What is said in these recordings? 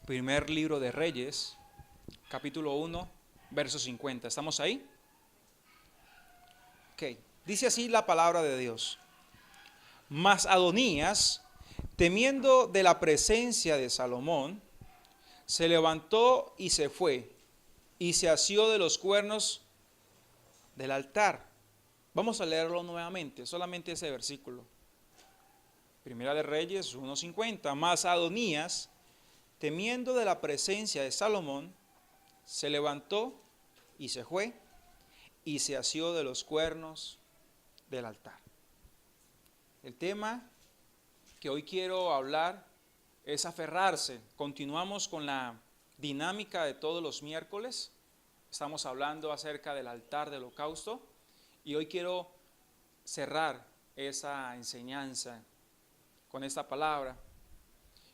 Primer libro de Reyes, capítulo 1, verso 50. ¿Estamos ahí? Ok. Dice así la palabra de Dios. Mas Adonías, temiendo de la presencia de Salomón, se levantó y se fue, y se asió de los cuernos del altar. Vamos a leerlo nuevamente, solamente ese versículo. Primera de Reyes 1:50. Mas Adonías, temiendo de la presencia de Salomón, se levantó y se fue, y se asió de los cuernos del altar. El tema que hoy quiero hablar es aferrarse. Continuamos con la dinámica de todos los miércoles. Estamos hablando acerca del altar del holocausto y hoy quiero cerrar esa enseñanza con esta palabra.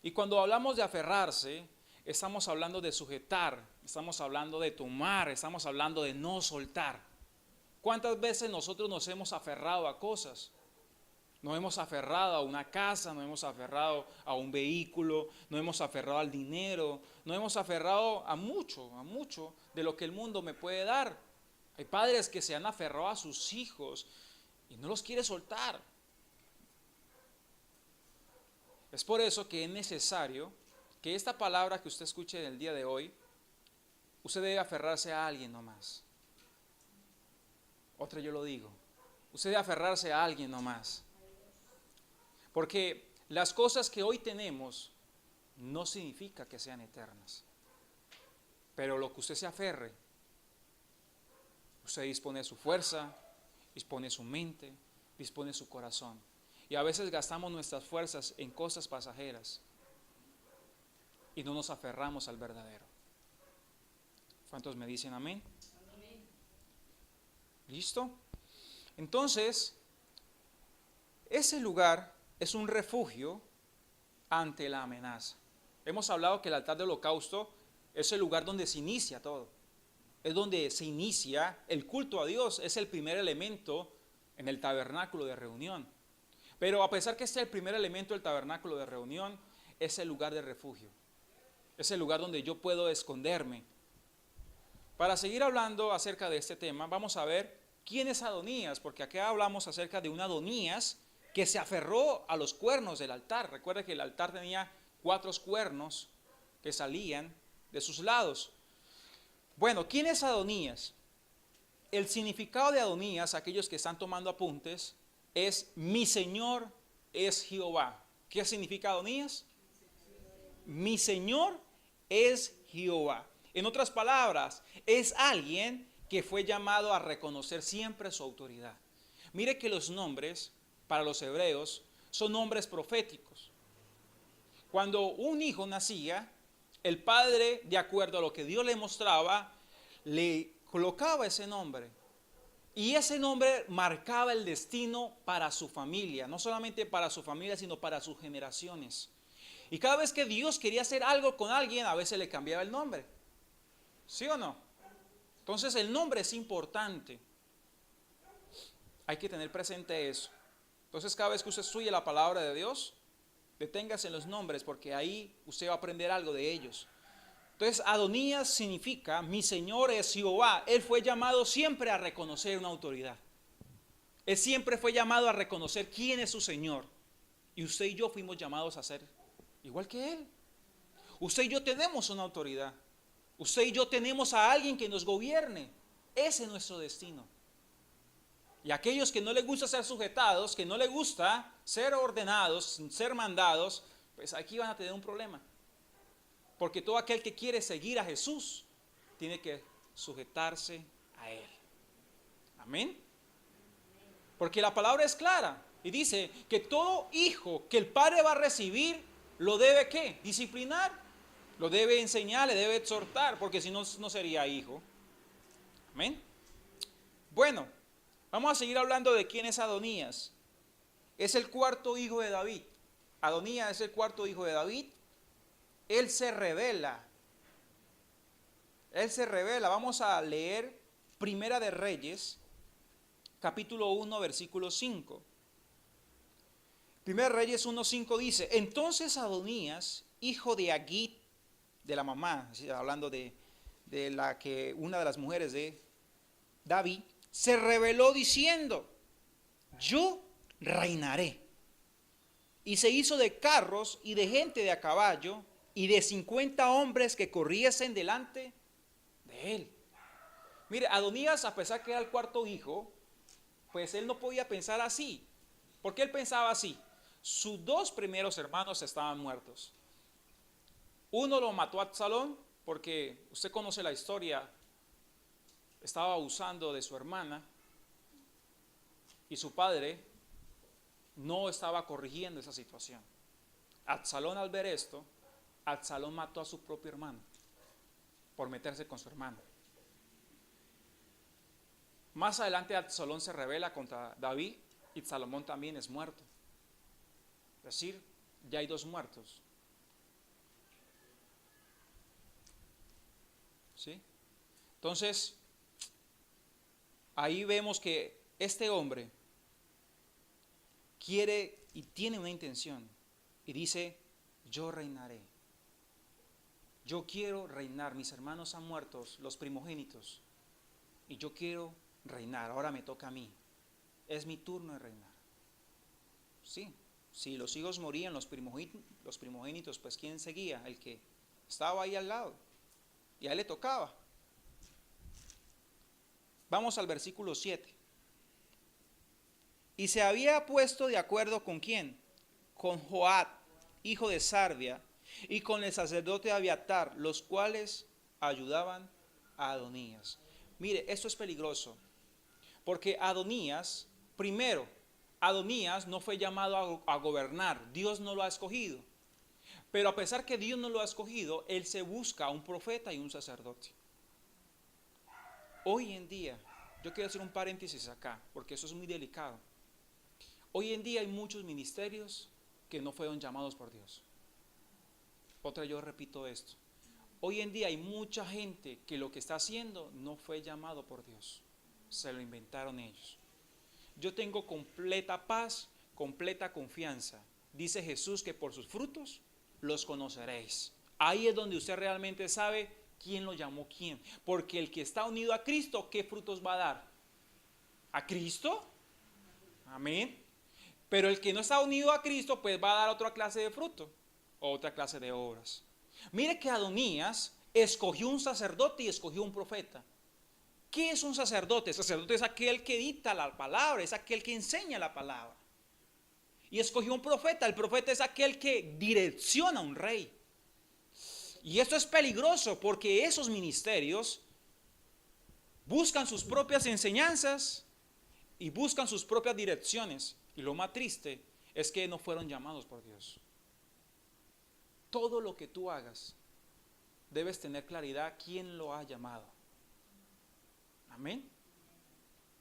Y cuando hablamos de aferrarse, estamos hablando de sujetar, estamos hablando de tomar, estamos hablando de no soltar. ¿Cuántas veces nosotros nos hemos aferrado a cosas? Nos hemos aferrado a una casa, nos hemos aferrado a un vehículo, nos hemos aferrado al dinero, nos hemos aferrado a mucho de lo que el mundo me puede dar. Hay padres que se han aferrado a sus hijos y no los quiere soltar. Es por eso que es necesario que esta palabra que usted escuche en el día de hoy, usted debe aferrarse a alguien nomás. Otra yo lo digo, usted debe aferrarse a alguien nomás. Porque las cosas que hoy tenemos no significa que sean eternas. Pero lo que usted se aferre, usted dispone de su fuerza, dispone de su mente, dispone de su corazón. Y a veces gastamos nuestras fuerzas en cosas pasajeras y no nos aferramos al verdadero. ¿Cuántos me dicen amén? Amén. ¿Listo? Entonces, ese lugar es un refugio ante la amenaza. Hemos hablado que el altar del holocausto es el lugar donde se inicia todo. Es donde se inicia el culto a Dios. Es el primer elemento en el tabernáculo de reunión. Pero a pesar que este es el primer elemento del tabernáculo de reunión, es el lugar de refugio. Es el lugar donde yo puedo esconderme. Para seguir hablando acerca de este tema, vamos a ver quién es Adonías, porque acá hablamos acerca de un Adonías que se aferró a los cuernos del altar. Recuerda que el altar tenía 4 cuernos que salían de sus lados. Bueno, ¿quién es Adonías? El significado de Adonías, aquellos que están tomando apuntes, es mi Señor es Jehová. ¿Qué significa Adonías? Mi Señor es Jehová. En otras palabras, es alguien que fue llamado a reconocer siempre su autoridad. Mire que los nombres para los hebreos son nombres proféticos. Cuando un hijo nacía, el padre, de acuerdo a lo que Dios le mostraba, le colocaba ese nombre. Y ese nombre marcaba el destino para su familia, no solamente para su familia, sino para sus generaciones. Y cada vez que Dios quería hacer algo con alguien, a veces le cambiaba el nombre. ¿Sí o no? Entonces el nombre es importante. Hay que tener presente eso. Entonces cada vez que usted estudia la palabra de Dios, deténgase en los nombres porque ahí usted va a aprender algo de ellos. Entonces Adonías significa mi Señor es Jehová. Él fue llamado siempre a reconocer una autoridad. Él siempre fue llamado a reconocer quién es su Señor. Y usted y yo fuimos llamados a ser igual que Él. Usted y yo tenemos una autoridad. Usted y yo tenemos a alguien que nos gobierne. Ese es nuestro destino. Y aquellos que no les gusta ser sujetados, que no les gusta ser ordenados, ser mandados, pues aquí van a tener un problema. Porque todo aquel que quiere seguir a Jesús tiene que sujetarse a Él. Amén. Porque la palabra es clara y dice que todo hijo que el padre va a recibir lo debe ¿qué? Disciplinar, lo debe enseñar, le debe exhortar, porque si no, no sería hijo. Amén. Bueno, vamos a seguir hablando de quién es Adonías. Es el 4.º hijo de David. Adonías es el 4.º hijo de David. Él se revela. Él se revela. Vamos a leer Primera de Reyes, capítulo 1, versículo 5. Primera de Reyes 1:5 dice: entonces Adonías, hijo de Agit, de la mamá, hablando de una de las mujeres de David, se rebeló diciendo: yo reinaré. Y se hizo de carros y de gente de a caballo y de 50 hombres que corriesen delante de él. Mire, Adonías, a pesar que era el cuarto hijo, pues él no podía pensar así. ¿Por qué él pensaba así? Sus dos primeros hermanos estaban muertos. Uno lo mató a Absalón porque usted conoce la historia. Estaba abusando de su hermana y su padre no estaba corrigiendo esa situación. Absalón, al ver esto, Absalón mató a su propio hermano por meterse con su hermano. Más adelante Absalón se rebela contra David y Salomón también es muerto. Es decir, ya hay dos muertos. ¿Sí? Entonces, ahí vemos que este hombre quiere y tiene una intención y dice: yo reinaré. Yo quiero reinar. Mis hermanos han muerto, los primogénitos, y yo quiero reinar. Ahora me toca a mí. Es mi turno de reinar. Sí, si los hijos morían, los primogénitos, pues ¿quién seguía? El que estaba ahí al lado. Y a él le tocaba. Vamos al versículo 7. Y se había puesto de acuerdo ¿con quién? Con Joab, hijo de Sarvia, y con el sacerdote Abiatar, los cuales ayudaban a Adonías. Mire, esto es peligroso, porque Adonías, primero, Adonías no fue llamado a gobernar, Dios no lo ha escogido. Pero a pesar que Dios no lo ha escogido, él se busca a un profeta y un sacerdote. Hoy en día, yo quiero hacer un paréntesis acá, porque eso es muy delicado. Hoy en día hay muchos ministerios que no fueron llamados por Dios. Yo repito esto. Hoy en día hay mucha gente que lo que está haciendo no fue llamado por Dios. Se lo inventaron ellos. Yo tengo completa paz, completa confianza. Dice Jesús que por sus frutos los conoceréis. Ahí es donde usted realmente sabe quién lo llamó quién. Porque el que está unido a Cristo, ¿qué frutos va a dar? ¿A Cristo? Amén. Pero el que no está unido a Cristo, pues va a dar otra clase de fruto, otra clase de obras. Mire que Adonías escogió un sacerdote y escogió un profeta. ¿Qué es un sacerdote? El sacerdote es aquel que dicta la palabra, es aquel que enseña la palabra. Y escogió un profeta. El profeta es aquel que direcciona a un rey. Y esto es peligroso porque esos ministerios buscan sus propias enseñanzas y buscan sus propias direcciones. Y lo más triste es que no fueron llamados por Dios. Todo lo que tú hagas, debes tener claridad quién lo ha llamado. Amén.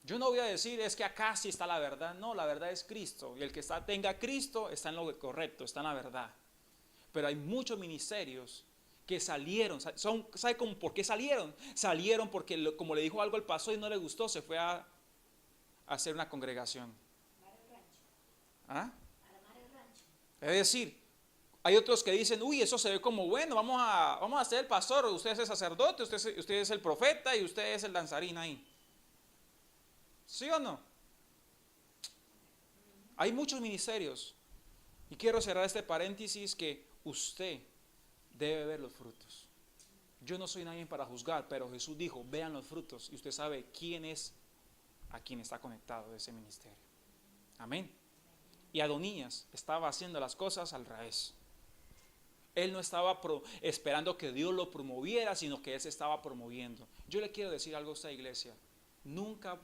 Yo no voy a decir es que acá sí está la verdad. No, la verdad es Cristo. Y el que tenga a Cristo está en lo correcto, está en la verdad. Pero hay muchos ministerios que salieron. ¿Sabe por qué salieron? Salieron porque, como le dijo algo al pastor y no le gustó, se fue a hacer una congregación. ¿Ah? Es decir, hay otros que dicen: uy, eso se ve como bueno, vamos a ser el pastor, usted es el sacerdote, usted es el profeta y usted es el danzarín ahí. ¿Sí o no? Hay muchos ministerios. Y quiero cerrar este paréntesis que usted debe ver los frutos. Yo no soy nadie para juzgar, pero Jesús dijo: vean los frutos, y usted sabe quién es a quien está conectado de ese ministerio. Amén. Y Adonías estaba haciendo las cosas al revés. Él no estaba esperando que Dios lo promoviera, sino que él se estaba promoviendo. Yo le quiero decir algo a esta iglesia: nunca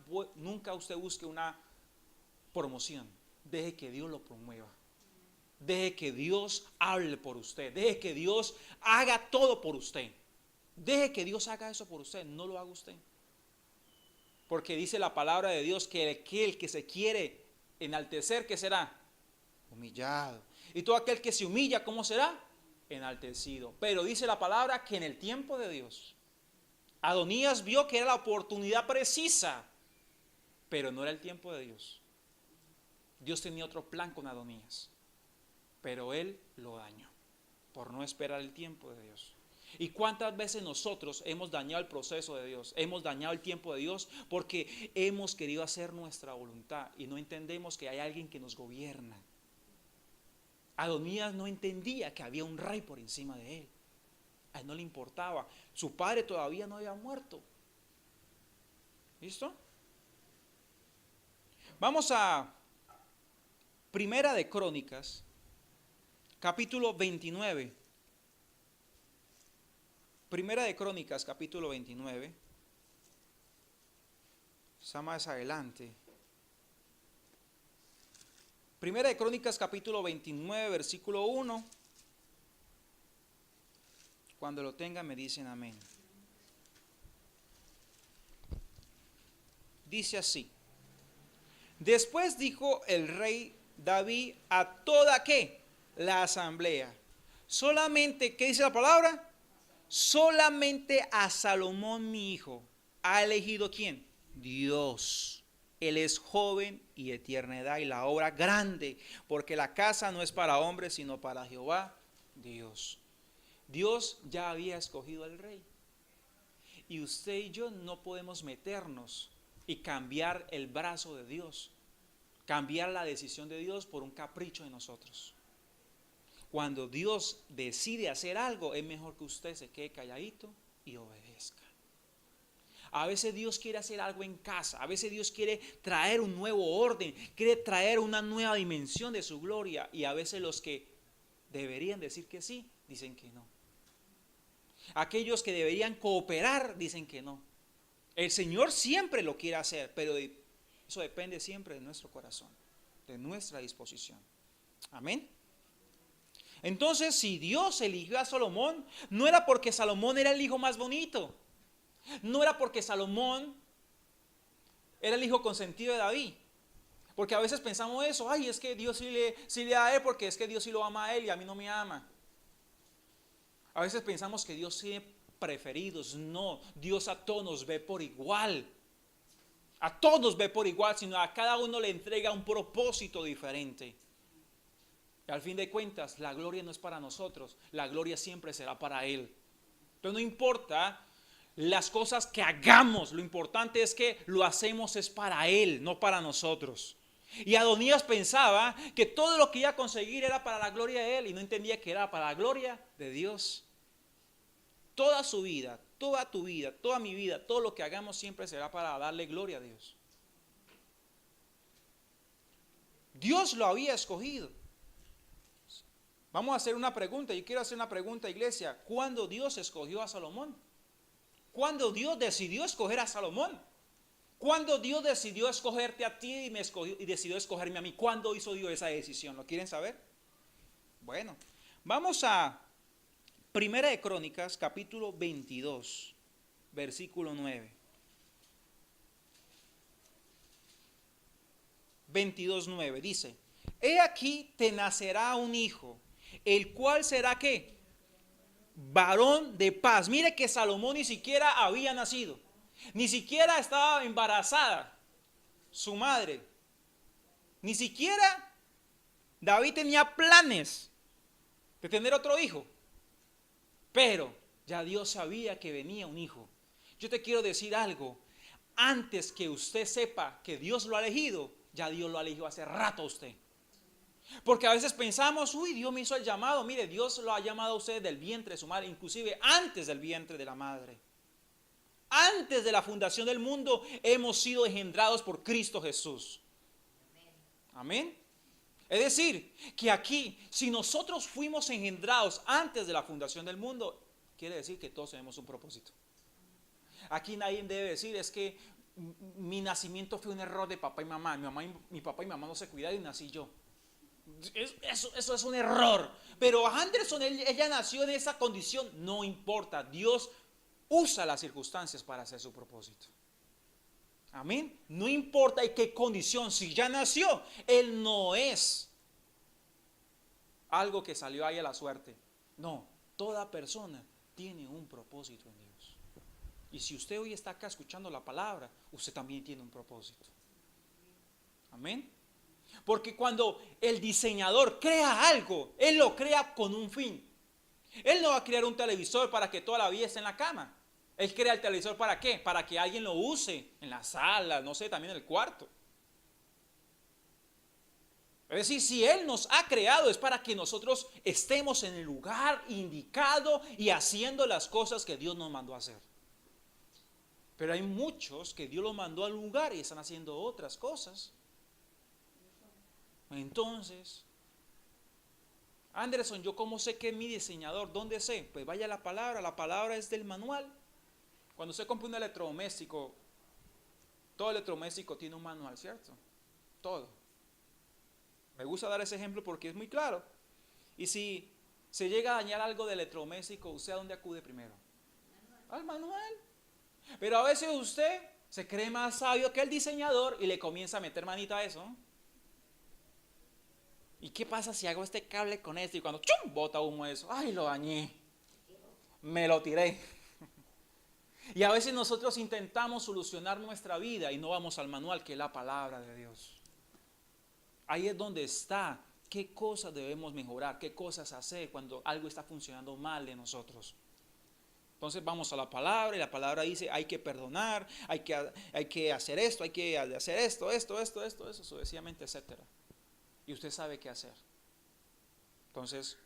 usted busque una promoción. Deje que Dios lo promueva. Deje que Dios hable por usted. Deje que Dios haga todo por usted. Deje que Dios haga eso por usted. No lo haga usted. Porque dice la palabra de Dios que aquel que se quiere enaltecer, ¿qué será? Humillado. Y todo aquel que se humilla, ¿cómo será? Enaltecido. Pero dice la palabra que en el tiempo de Dios, Adonías vio que era la oportunidad precisa, pero no era el tiempo de Dios. Dios tenía otro plan con Adonías, pero él lo dañó por no esperar el tiempo de Dios. ¿Y cuántas veces nosotros hemos dañado el proceso de Dios? Hemos dañado el tiempo de Dios porque hemos querido hacer nuestra voluntad y no entendemos que hay alguien que nos gobierna. Adonías no entendía que había un rey por encima de él. A él no le importaba. Su padre todavía no había muerto. ¿Listo? Vamos a Primera de Crónicas, capítulo 29. Primera de Crónicas, capítulo 29. Está más adelante. Primera de Crónicas, capítulo 29, versículo 1. Cuando lo tengan me dicen amén. Dice así. Después dijo el rey David a toda ¿qué? La asamblea. Solamente, ¿qué dice la palabra? Solamente a Salomón mi hijo ha elegido ¿quién? Dios. Él es joven y de tierna edad y la obra grande, porque la casa no es para hombres sino para Jehová Dios. Dios ya había escogido al rey. Y usted y yo no podemos meternos y cambiar el brazo de Dios, cambiar la decisión de Dios por un capricho de nosotros. Cuando Dios decide hacer algo, es mejor que usted se quede calladito y obedezca. A veces Dios quiere hacer algo en casa, a veces Dios quiere traer un nuevo orden, quiere traer una nueva dimensión de su gloria, y a veces los que deberían decir que sí, dicen que no. Aquellos que deberían cooperar, dicen que no. El Señor siempre lo quiere hacer, pero eso depende siempre de nuestro corazón, de nuestra disposición. Amén. Entonces, si Dios eligió a Salomón, no era porque Salomón era el hijo más bonito, no era porque Salomón era el hijo consentido de David, porque a veces pensamos eso, ay, es que Dios sí le da a él porque es que Dios sí lo ama a él y a mí no me ama. A veces pensamos que Dios tiene preferidos. No, Dios a todos nos ve por igual. A todos nos ve por igual, sino a cada uno le entrega un propósito diferente. Y al fin de cuentas, la gloria no es para nosotros, la gloria siempre será para Él. Entonces no importa las cosas que hagamos, lo importante es que lo hacemos es para Él, no para nosotros. Y Adonías pensaba que todo lo que iba a conseguir era para la gloria de Él y no entendía que era para la gloria de Dios. Toda su vida, toda tu vida, toda mi vida, todo lo que hagamos siempre será para darle gloria a Dios. Dios lo había escogido. Vamos a hacer una pregunta. Yo quiero hacer una pregunta, iglesia. ¿Cuándo Dios escogió a Salomón? ¿Cuándo Dios decidió escoger a Salomón? ¿Cuándo Dios decidió escogerte a ti y decidió escogerme a mí? ¿Cuándo hizo Dios esa decisión? ¿Lo quieren saber? Bueno, vamos a Primera de Crónicas, capítulo 22, versículo 9. 22:9 dice: He aquí te nacerá un hijo, el cual será ¿qué? Varón de paz. Mire que Salomón ni siquiera había nacido, ni siquiera estaba embarazada su madre, ni siquiera David tenía planes de tener otro hijo, pero ya Dios sabía que venía un hijo. Yo te quiero decir algo, antes que usted sepa que Dios lo ha elegido, ya Dios lo ha elegido hace rato a usted. Porque a veces pensamos, uy, Dios me hizo el llamado. Mire, Dios lo ha llamado a usted del vientre de su madre, inclusive antes del vientre de la madre. Antes de la fundación del mundo hemos sido engendrados por Cristo Jesús. Amén. Es decir, que aquí, si nosotros fuimos engendrados antes de la fundación del mundo, quiere decir que todos tenemos un propósito. Aquí nadie debe decir, es que mi nacimiento fue un error de papá y mamá. Mi papá y mamá no se cuidaron y nací yo. Eso es un error. Pero Anderson, ella nació en esa condición. No importa, Dios usa las circunstancias para hacer su propósito. Amén. No importa en qué condición, si ya nació, Él no es algo que salió ahí a la suerte. No, toda persona tiene un propósito en Dios. Y si usted hoy está acá escuchando la palabra, usted también tiene un propósito. Amén. Porque cuando el diseñador crea algo, Él lo crea con un fin. Él no va a crear un televisor para que toda la vida esté en la cama. Él crea el televisor ¿para qué? Para que alguien lo use en la sala, no sé, también en el cuarto. Es decir, si Él nos ha creado es para que nosotros estemos en el lugar indicado y haciendo las cosas que Dios nos mandó a hacer. Pero hay muchos que Dios los mandó al lugar y están haciendo otras cosas. Entonces, Anderson, ¿yo cómo sé que es mi diseñador? ¿Dónde sé? Pues vaya a la palabra es del manual. Cuando usted compra un electrodoméstico, todo electrodoméstico tiene un manual, ¿cierto? Todo. Me gusta dar ese ejemplo porque es muy claro. Y si se llega a dañar algo de electrodoméstico, ¿usted a dónde acude primero? Al manual. Pero a veces usted se cree más sabio que el diseñador y le comienza a meter manita a eso. ¿Y qué pasa si hago este cable con esto y cuando ¡chum! Bota humo eso? ¡Ay, lo dañé! Me lo tiré. Y a veces nosotros intentamos solucionar nuestra vida y no vamos al manual, que es la palabra de Dios. Ahí es donde está qué cosas debemos mejorar, qué cosas hacer cuando algo está funcionando mal de nosotros. Entonces vamos a la palabra y la palabra dice hay que perdonar, hay que hacer esto, hay que hacer esto, sucesivamente, etcétera. Y usted sabe qué hacer. Entonces,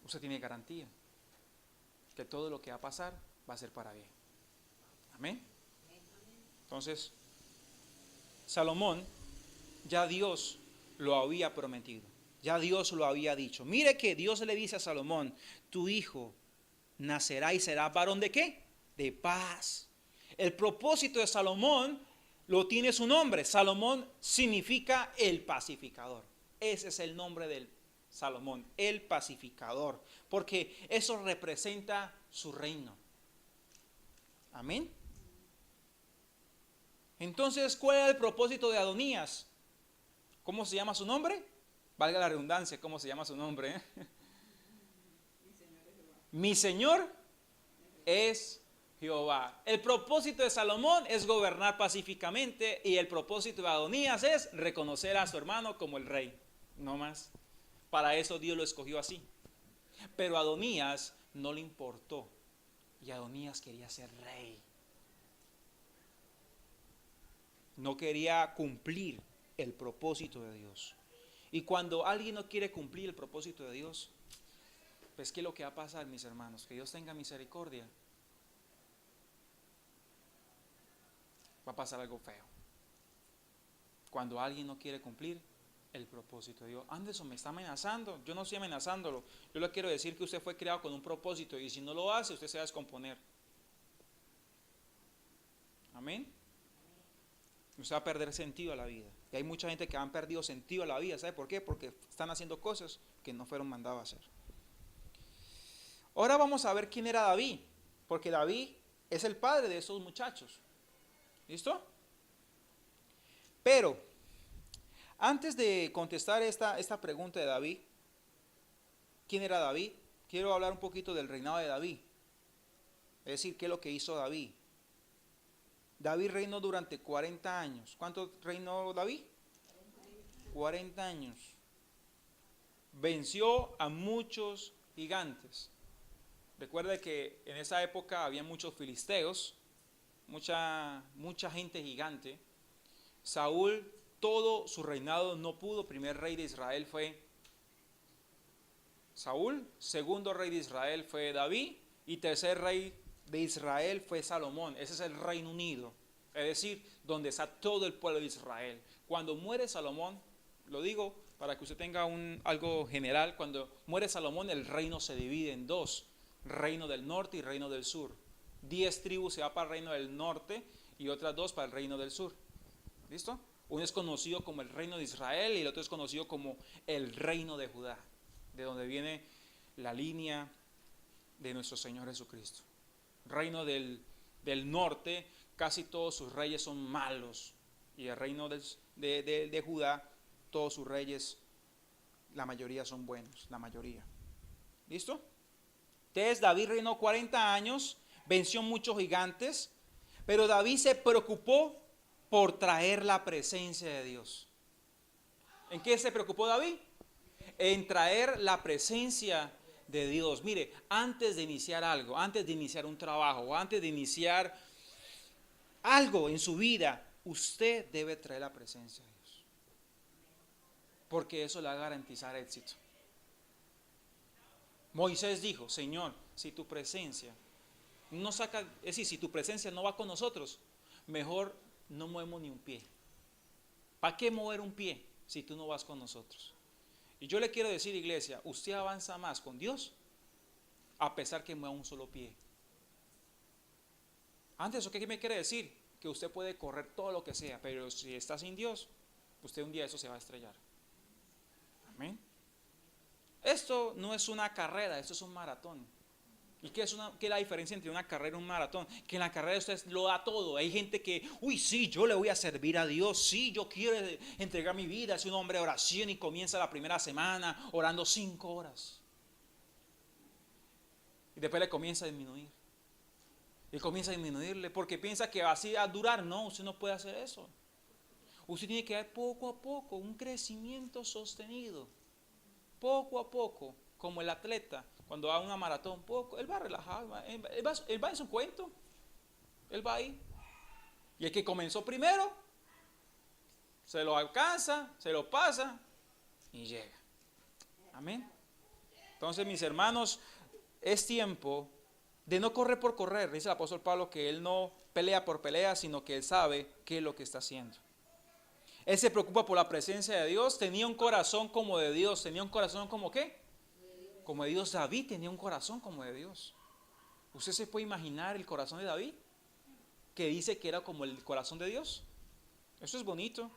usted tiene garantía que todo lo que va a pasar va a ser para bien. Amén. Entonces, Salomón, ya Dios lo había prometido, ya Dios lo había dicho. Mire que Dios le dice a Salomón, tu hijo nacerá y será varón ¿de qué? De paz. El propósito de Salomón lo tiene su nombre. Salomón significa el pacificador. Ese es el nombre del Salomón, el pacificador, porque eso representa su reino. Amén. Entonces, ¿cuál era el propósito de Adonías? ¿Cómo se llama su nombre? Valga la redundancia, ¿cómo se llama su nombre? Mi Señor es Jehová. El propósito de Salomón es gobernar pacíficamente y el propósito de Adonías es reconocer a su hermano como el rey. No más. Para eso Dios lo escogió así. Pero a Adonías no le importó y Adonías quería ser rey. No quería cumplir el propósito de Dios. Y cuando alguien no quiere cumplir el propósito de Dios, pues ¿qué es lo que va a pasar, mis hermanos? Que Dios tenga misericordia. Va a pasar algo feo. Cuando alguien no quiere cumplir el propósito de Dios. Anderson, me está amenazando. Yo no estoy amenazándolo. Yo le quiero decir que usted fue creado con un propósito y si no lo hace, usted se va a descomponer. Amén. Usted va a perder sentido a la vida. Y hay mucha gente que han perdido sentido a la vida. ¿Sabe por qué? Porque están haciendo cosas que no fueron mandados a hacer. Ahora vamos a ver quién era David. Porque David es el padre de esos muchachos. ¿Listo? Pero, antes de contestar esta pregunta de David, ¿quién era David? Quiero hablar un poquito del reinado de David. Es decir, ¿qué es lo que hizo David? David reinó durante 40 años. ¿Cuánto reinó David? 40 años. Venció a muchos gigantes. Recuerde que en esa época había muchos filisteos, mucha gente gigante. Saúl, todo su reinado no pudo. Primer rey de Israel fue Saúl, segundo rey de Israel fue David y tercer rey de Israel fue Salomón. Ese es el Reino Unido, es decir, donde está todo el pueblo de Israel. Cuando muere Salomón, lo digo para que usted tenga algo general, cuando muere Salomón el reino se divide en dos, reino del norte y reino del sur. 10 tribus se va para el reino del norte y otras 2 para el reino del sur. ¿Listo? Uno es conocido como el reino de Israel y el otro es conocido como el reino de Judá, de donde viene la línea de nuestro Señor Jesucristo. Reino del norte, casi todos sus reyes son malos. Y el reino de Judá, todos sus reyes, la mayoría son buenos, la mayoría. ¿Listo? Entonces David reinó 40 años, venció muchos gigantes, pero David se preocupó por traer la presencia de Dios. ¿En qué se preocupó David? En traer la presencia de Dios. Mire, antes de iniciar algo, antes de iniciar un trabajo, o antes de iniciar algo en su vida, usted debe traer la presencia de Dios. Porque eso le va a garantizar éxito. Moisés dijo, Señor, si tu presencia no saca, es decir, si tu presencia no va con nosotros, mejor no movemos ni un pie. ¿Para qué mover un pie si tú no vas con nosotros? Y yo le quiero decir, iglesia, usted avanza más con Dios a pesar que mueva un solo pie. Antes, ¿eso qué me quiere decir? Que usted puede correr todo lo que sea, pero si está sin Dios, usted un día eso se va a estrellar. Amén. Esto no es una carrera, esto es un maratón. ¿Y qué es la diferencia entre una carrera y un maratón? Que en la carrera usted lo da todo. Hay gente que, uy, sí, yo le voy a servir a Dios, sí, yo quiero entregar mi vida, es un hombre de oración y comienza la primera semana orando 5 horas. Y después le comienza a disminuir. Y comienza a disminuirle porque piensa que así a durar. No, usted no puede hacer eso. Usted tiene que dar poco a poco un crecimiento sostenido. Poco a poco, como el atleta, cuando va a una maratón, poco, él va relajado, él va en su cuento, él va ahí. Y el que comenzó primero, se lo alcanza, se lo pasa y llega. Amén. Entonces, mis hermanos, es tiempo de no correr por correr. Dice el apóstol Pablo que él no pelea por pelea, sino que él sabe qué es lo que está haciendo. Él se preocupa por la presencia de Dios, tenía un corazón como de Dios, tenía un corazón como ¿qué? Como de Dios. David tenía un corazón como de Dios. ¿Usted se puede imaginar el corazón de David? Que dice que era como el corazón de Dios. Eso es bonito.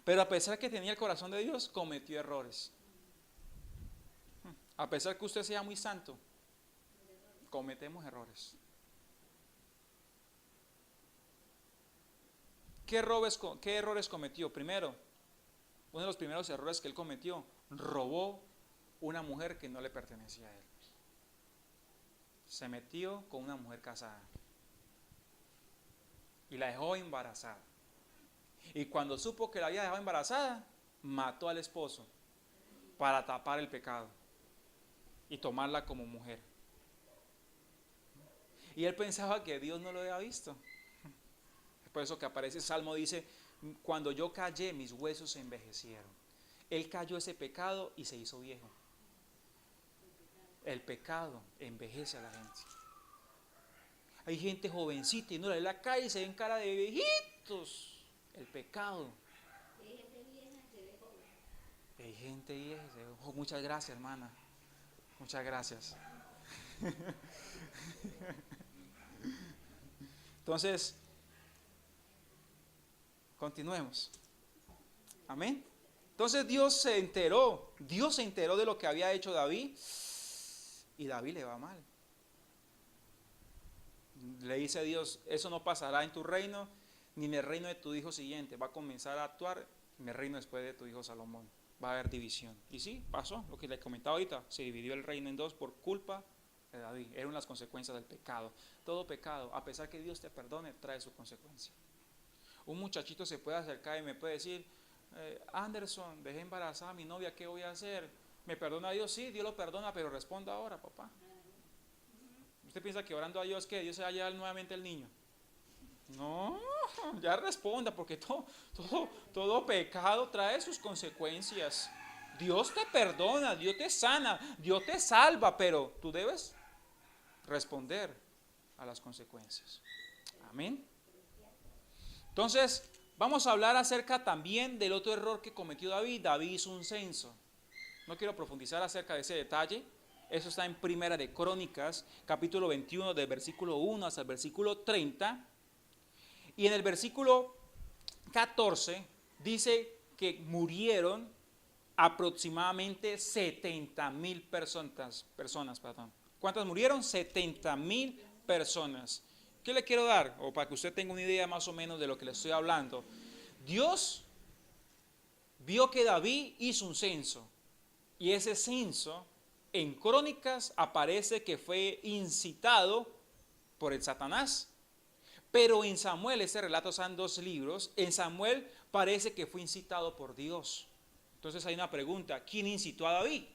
Pero a pesar que tenía el corazón de Dios, cometió errores. A pesar que usted sea muy santo, cometemos errores. ¿Qué errores cometió? Primero, uno de los primeros errores que él cometió, robó una mujer que no le pertenecía a él. Se metió con una mujer casada y la dejó embarazada. Y cuando supo que la había dejado embarazada, mató al esposo para tapar el pecado y tomarla como mujer. Y él pensaba que Dios no lo había visto. Por eso que aparece el Salmo, dice, cuando yo callé, mis huesos se envejecieron. Él cayó ese pecado y se hizo viejo. El pecado envejece a la gente. Hay gente jovencita y no le la calle y se ven cara de viejitos. El pecado. Hay gente vieja. Oh, muchas gracias, hermana. Muchas gracias. Entonces, continuemos. Amén. Entonces Dios se enteró de lo que había hecho David y David le va mal. Le dice a Dios, eso no pasará en tu reino ni en el reino de tu hijo siguiente. Va a comenzar a actuar en el reino después de tu hijo Salomón. Va a haber división. Y sí, pasó lo que le comentaba ahorita. Se dividió el reino en dos por culpa de David. Eran las consecuencias del pecado. Todo pecado, a pesar que Dios te perdone, trae su consecuencia. Un muchachito se puede acercar y me puede decir, Anderson, dejé embarazada a mi novia, ¿qué voy a hacer? ¿Me perdona Dios? Sí, Dios lo perdona, pero responda ahora, papá. ¿Usted piensa que orando a Dios, que Dios se va a llevar nuevamente el niño? No, ya responda, porque todo pecado trae sus consecuencias. Dios te perdona, Dios te sana, Dios te salva, pero tú debes responder a las consecuencias. Amén. Entonces, vamos a hablar acerca también del otro error que cometió David. David hizo un censo. No quiero profundizar acerca de ese detalle. Eso está en Primera de Crónicas, capítulo 21, del versículo 1 hasta el versículo 30. Y en el versículo 14 dice que murieron aproximadamente 70,000 personas. ¿Cuántas murieron? 70,000 personas. ¿Qué le quiero dar? O para que usted tenga una idea más o menos de lo que le estoy hablando. Dios vio que David hizo un censo. Y ese censo en Crónicas aparece que fue incitado por el Satanás. Pero en Samuel, ese relato está en 2 libros, en Samuel parece que fue incitado por Dios. Entonces hay una pregunta, ¿quién incitó a David?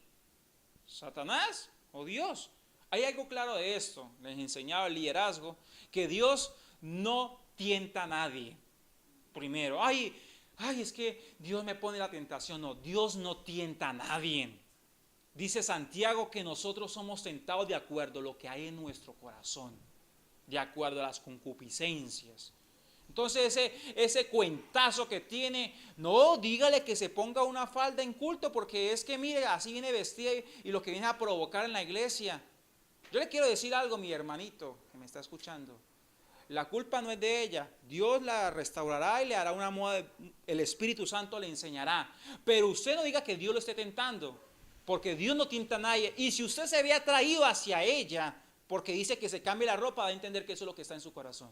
¿Satanás o Dios? Hay algo claro de esto. Les enseñaba el liderazgo que Dios no tienta a nadie. Primero, es que Dios me pone la tentación. No, Dios no tienta a nadie. Dice Santiago que nosotros somos tentados de acuerdo a lo que hay en nuestro corazón, de acuerdo a las concupiscencias. Entonces ese cuentazo que tiene, no, dígale que se ponga una falda en culto, porque es que mire, así viene vestida y lo que viene a provocar en la iglesia. Yo le quiero decir algo, mi hermanito que me está escuchando. La culpa no es de ella. Dios la restaurará y le hará una moda. El Espíritu Santo le enseñará. Pero usted no diga que Dios lo esté tentando, porque Dios no tienta a nadie. Y si usted se ve atraído hacia ella, porque dice que se cambie la ropa, va a entender que eso es lo que está en su corazón.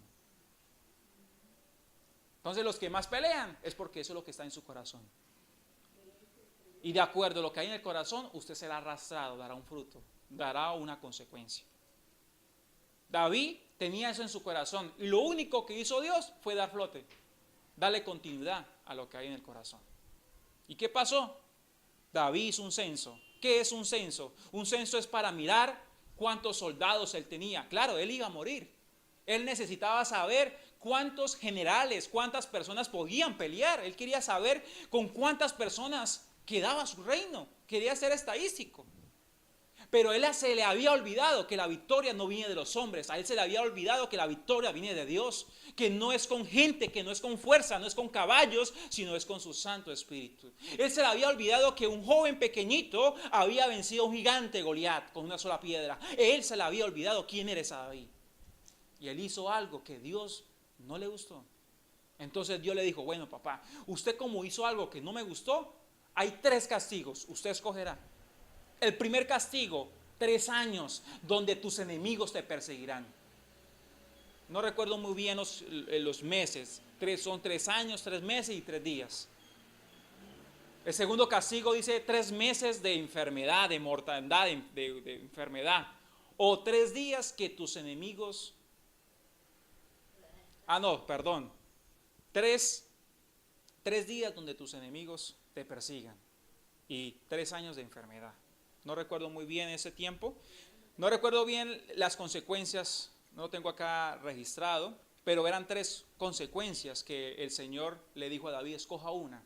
Entonces los que más pelean es porque eso es lo que está en su corazón. Y de acuerdo a lo que hay en el corazón, usted será arrastrado, dará un fruto, dará una consecuencia. David tenía eso en su corazón y lo único que hizo Dios fue dar flote, darle continuidad a lo que hay en el corazón. ¿Y qué pasó? David hizo un censo. ¿Qué es un censo? Un censo es para mirar cuántos soldados él tenía. Claro, él iba a morir. Él necesitaba saber cuántos generales, cuántas personas podían pelear. Él quería saber con cuántas personas quedaba su reino. Quería ser estadístico. Pero a él se le había olvidado que la victoria no viene de los hombres. A él se le había olvidado que la victoria viene de Dios. Que no es con gente, que no es con fuerza, no es con caballos, sino es con su Santo Espíritu. Él se le había olvidado que un joven pequeñito había vencido a un gigante Goliat con una sola piedra. Él se le había olvidado quién era ese David. Y él hizo algo que Dios no le gustó. Entonces Dios le dijo, bueno papá, usted como hizo algo que no me gustó, hay 3 castigos, usted escogerá. El primer castigo, 3 años, donde tus enemigos te perseguirán. No recuerdo muy bien los meses, son 3 años, 3 meses y 3 días. El segundo castigo dice 3 meses de enfermedad, de mortandad, de enfermedad. O 3 días que tus enemigos... perdón. 3 días donde tus enemigos te persigan. Y 3 años de enfermedad. No recuerdo muy bien ese tiempo. No recuerdo bien las consecuencias. No lo tengo acá registrado. Pero eran 3 consecuencias que el Señor le dijo a David, escoja una.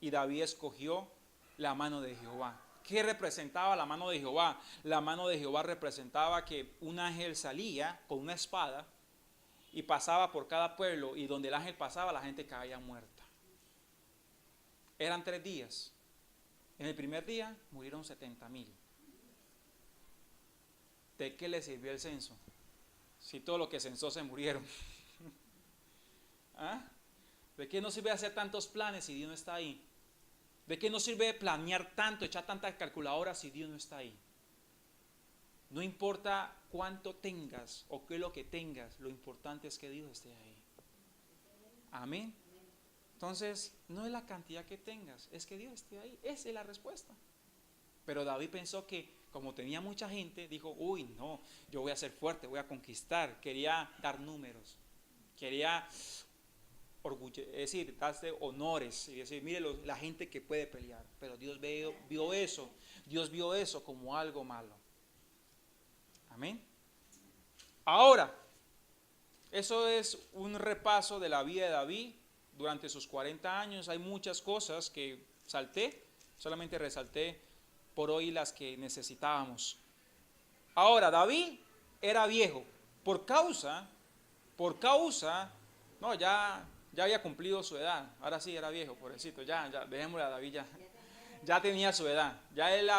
Y David escogió la mano de Jehová. ¿Qué representaba la mano de Jehová? La mano de Jehová representaba que un ángel salía con una espada y pasaba por cada pueblo, y donde el ángel pasaba la gente caía muerta. Eran 3 días. En el primer día murieron 70,000. ¿De qué le sirvió el censo? Si todo lo que censó se murieron. ¿Ah? ¿De qué nos sirve hacer tantos planes si Dios no está ahí? ¿De qué nos sirve planear tanto, echar tantas calculadoras si Dios no está ahí? No importa cuánto tengas o qué es lo que tengas, lo importante es que Dios esté ahí. Amén. Entonces, no es la cantidad que tengas, es que Dios esté ahí. Esa es la respuesta. Pero David pensó que, como tenía mucha gente, dijo, no, yo voy a ser fuerte, voy a conquistar. Quería dar números, quería darse honores y decir, mire la gente que puede pelear. Pero Dios vio eso como algo malo. Amén. Ahora, eso es un repaso de la vida de David durante sus 40 años. Hay muchas cosas que solamente resalté por hoy las que necesitábamos. Ahora, David era viejo por causa, ya había cumplido su edad. Ahora sí era viejo, pobrecito, ya dejémosle a David ya tenía su edad. Ya él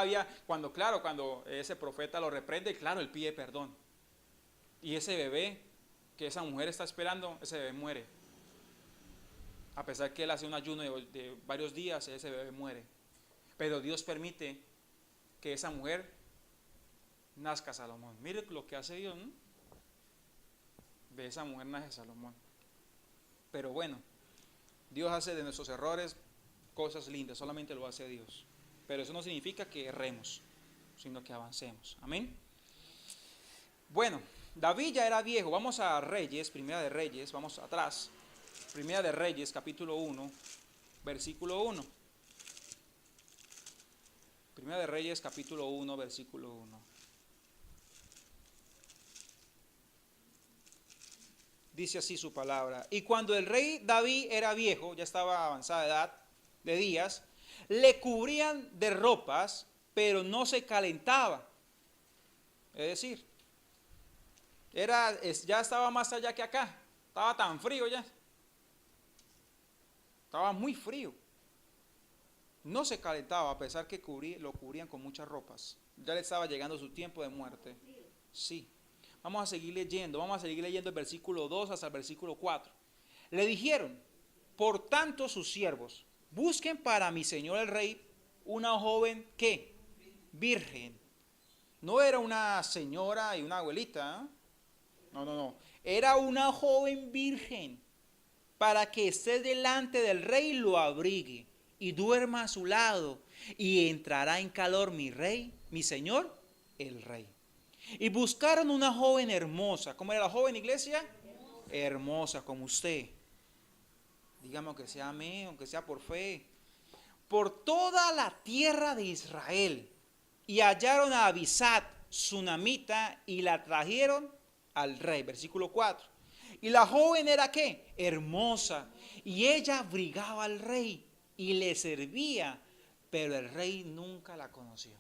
cuando ese profeta lo reprende, claro, él pide perdón. Y ese bebé que esa mujer está esperando, ese bebé muere. A pesar que él hace un ayuno de varios días, ese bebé muere. Pero Dios permite que esa mujer nazca Salomón. Mire lo que hace Dios, ¿no? De esa mujer nace Salomón. Pero bueno, Dios hace de nuestros errores cosas lindas, solamente lo hace Dios. Pero eso no significa que erremos, sino que avancemos. Amén. Bueno, David ya era viejo. Vamos a Reyes, Primera de Reyes, vamos atrás. Primera de Reyes, capítulo 1, versículo 1. Primera de Reyes, capítulo 1, versículo 1. Dice así su palabra. Y cuando el rey David era viejo, ya estaba avanzada edad de días, le cubrían de ropas, pero no se calentaba. Es decir, ya estaba más allá que acá. Estaba tan frío ya. Estaba muy frío. No se calentaba a pesar que lo cubrían con muchas ropas. Ya le estaba llegando su tiempo de muerte. Sí. Vamos a seguir leyendo el versículo 2 hasta el versículo 4. Le dijeron, por tanto sus siervos, busquen para mi señor el rey una joven, ¿qué? Virgen. No era una señora y una abuelita, ¿eh? No. Era una joven virgen, para que esté delante del rey y lo abrigue, y duerma a su lado, y entrará en calor mi rey, mi señor, el rey. Y buscaron una joven hermosa. ¿Cómo era la joven, iglesia? Hermosa como usted. Dígame aunque sea amén, aunque sea por fe. Por toda la tierra de Israel. Y hallaron a Abisat, sunamita, y la trajeron al rey. Versículo 4. Y la joven era ¿qué? Hermosa. Y ella abrigaba al rey y le servía, pero el rey nunca la conoció.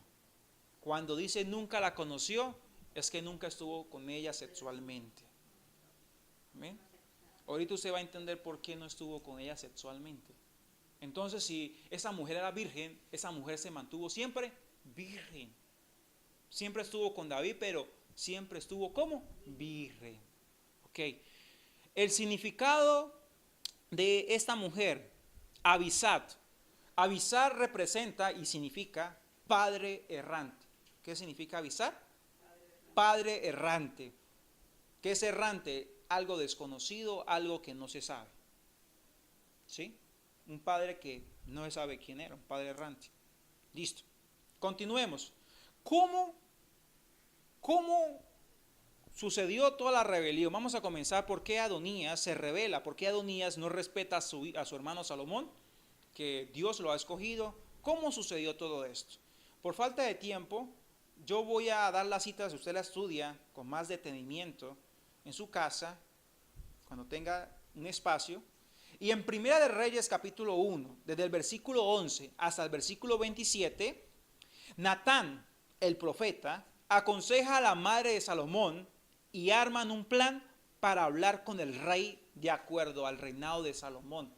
Cuando dice nunca la conoció, es que nunca estuvo con ella sexualmente. ¿Amén? Ahorita usted va a entender por qué no estuvo con ella sexualmente. Entonces, si esa mujer era virgen, esa mujer se mantuvo siempre virgen. Siempre estuvo con David, pero siempre estuvo como virgen. Ok. El significado de esta mujer, Abisat. Abisat representa y significa padre errante. ¿Qué significa Abisat? Padre errante. ¿Qué es errante? Algo desconocido, algo que no se sabe. ¿Sí? Un padre que no se sabe quién era, un padre errante. Listo. Continuemos. ¿Cómo sucedió toda la rebelión? Vamos a comenzar por qué Adonías se rebela, por qué Adonías no respeta a su hermano Salomón, que Dios lo ha escogido. ¿Cómo sucedió todo esto? Por falta de tiempo, yo voy a dar las citas, usted la estudia con más detenimiento en su casa, cuando tenga un espacio. Y en Primera de Reyes capítulo 1, desde el versículo 11 hasta el versículo 27, Natán, el profeta, aconseja a la madre de Salomón y arman un plan para hablar con el rey de acuerdo al reinado de Salomón.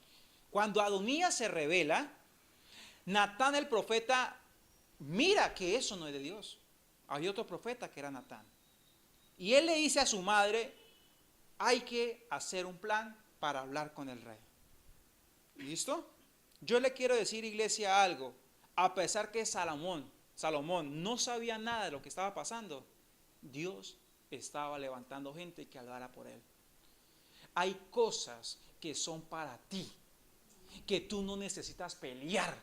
Cuando Adonías se revela, Natán el profeta mira que eso no es de Dios. Había otro profeta que era Natán. Y él le dice a su madre, hay que hacer un plan para hablar con el rey. ¿Listo? Yo le quiero decir, iglesia, algo. A pesar que Salomón no sabía nada de lo que estaba pasando, Dios estaba levantando gente que hablara por él. Hay cosas que son para ti, que tú no necesitas pelear.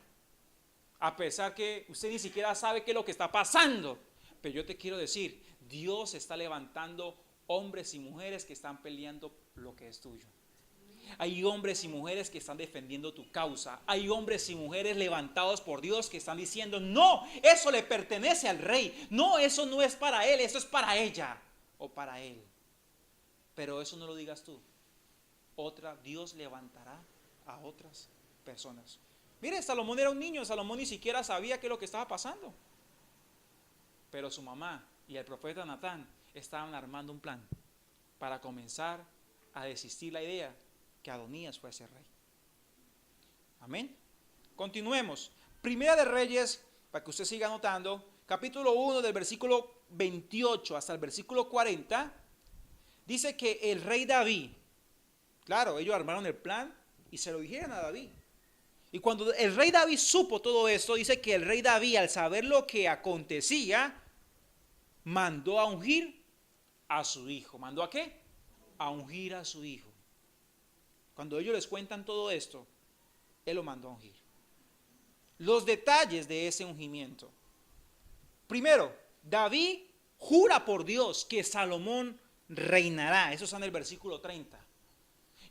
A pesar que usted ni siquiera sabe qué es lo que está pasando. Pero yo te quiero decir, Dios está levantando hombres y mujeres que están peleando lo que es tuyo. Hay hombres y mujeres que están defendiendo tu causa. Hay hombres y mujeres levantados por Dios que están diciendo, no, eso le pertenece al rey. No, eso no es para él, eso es para ella o para él. Pero eso no lo digas tú. Dios levantará a otras personas. Mire, Salomón era un niño, Salomón ni siquiera sabía qué es lo que estaba pasando. Pero su mamá y el profeta Natán estaban armando un plan para comenzar a desistir la idea que Adonías fuese rey. Amén. Continuemos. Primera de Reyes, para que usted siga anotando, capítulo 1 del versículo 28 hasta el versículo 40, dice que el rey David, claro, ellos armaron el plan y se lo dijeron a David. Y cuando el rey David supo todo esto, dice que el rey David, al saber lo que acontecía, mandó a ungir a su hijo. ¿Mandó a qué? A ungir a su hijo. Cuando ellos les cuentan todo esto, él lo mandó a ungir. Los detalles de ese ungimiento. Primero, David jura por Dios que Salomón reinará. Eso está en el versículo 30.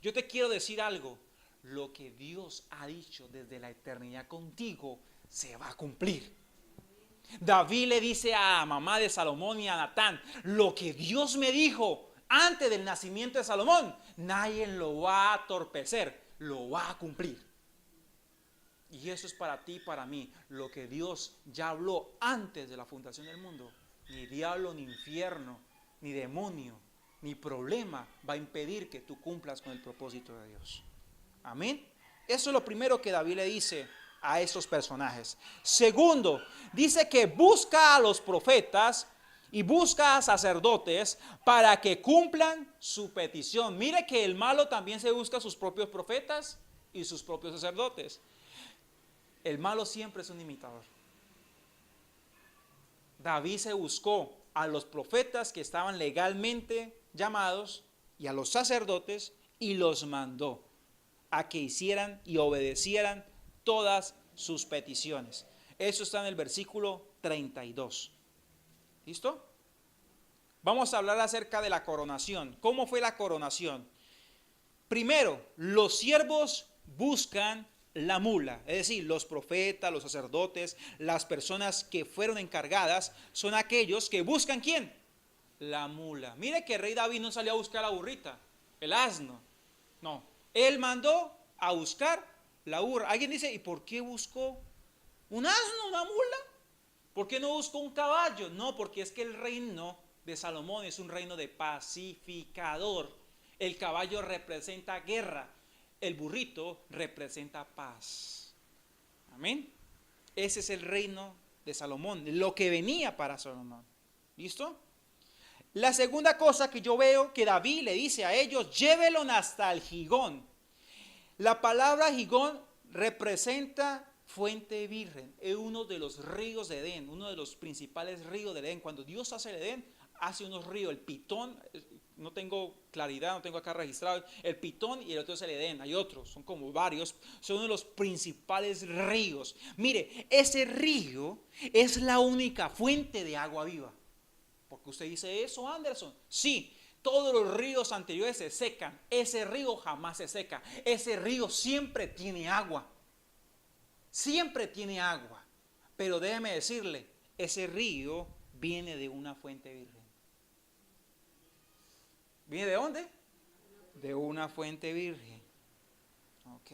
Yo te quiero decir algo. Lo que Dios ha dicho desde la eternidad contigo se va a cumplir. David le dice a mamá de Salomón y a Natán, lo que Dios me dijo antes del nacimiento de Salomón, nadie lo va a torpecer, lo va a cumplir. Y eso es para ti y para mí, lo que Dios ya habló antes de la fundación del mundo. Ni diablo, ni infierno, ni demonio, ni problema va a impedir que tú cumplas con el propósito de Dios. Amén. Eso es lo primero que David le dice a esos personajes. Segundo, dice que busca a los profetas y busca a sacerdotes para que cumplan su petición. Mire que el malo también se busca a sus propios profetas y sus propios sacerdotes. El malo siempre es un imitador. David se buscó a los profetas que estaban legalmente llamados y a los sacerdotes y los mandó a que hicieran y obedecieran todas sus peticiones. Eso está en el versículo 32. ¿Listo? Vamos a hablar acerca de la coronación. ¿Cómo fue la coronación? Primero, los siervos buscan la mula, es decir, los profetas, los sacerdotes, las personas que fueron encargadas, son aquellos que buscan ¿quién? La mula. Mire que el rey David no salió a buscar la burrita, el asno. No, él mandó a buscar la burra. Alguien dice, ¿y por qué buscó un asno, una mula? ¿Por qué no buscó un caballo? No, porque es que el reino de Salomón es un reino de pacificador. El caballo representa guerra. El burrito representa paz. Amén. Ese es el reino de Salomón, lo que venía para Salomón. ¿Listo? La segunda cosa que yo veo que David le dice a ellos, llévenlo hasta el Gihón. La palabra Gihón representa fuente virgen. Es uno de los ríos de Edén, uno de los principales ríos de Edén. Cuando Dios hace el Edén, hace unos ríos. El Pitón, no tengo claridad, no tengo acá registrado, el Pitón y el otro es el Edén, hay otros, son como varios, son uno de los principales ríos. Mire, ese río es la única fuente de agua viva. Porque usted dice eso, Anderson. Sí, todos los ríos anteriores se secan, ese río jamás se seca, ese río siempre tiene agua. Siempre tiene agua. Pero déjeme decirle, ese río viene de una fuente virgen. ¿Viene de dónde? De una fuente virgen. Ok.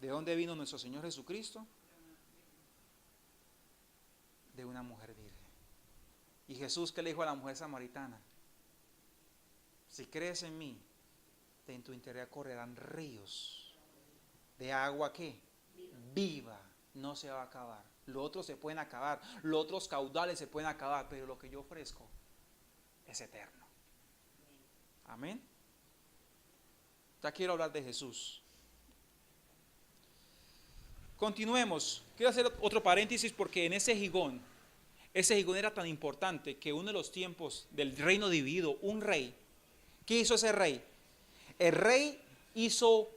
¿De dónde vino nuestro Señor Jesucristo? De una mujer virgen. ¿Y Jesús qué le dijo a la mujer samaritana? Si crees en mí, de en tu interior correrán ríos de agua ¿qué? Viva. No se va a acabar. Los otros se pueden acabar, los otros caudales se pueden acabar, pero lo que yo ofrezco es eterno. Amén. Ya quiero hablar de Jesús. Continuemos. Quiero hacer otro paréntesis porque en ese Gihón era tan importante que uno de los tiempos del reino dividido, un rey, ¿qué hizo ese rey? El rey hizo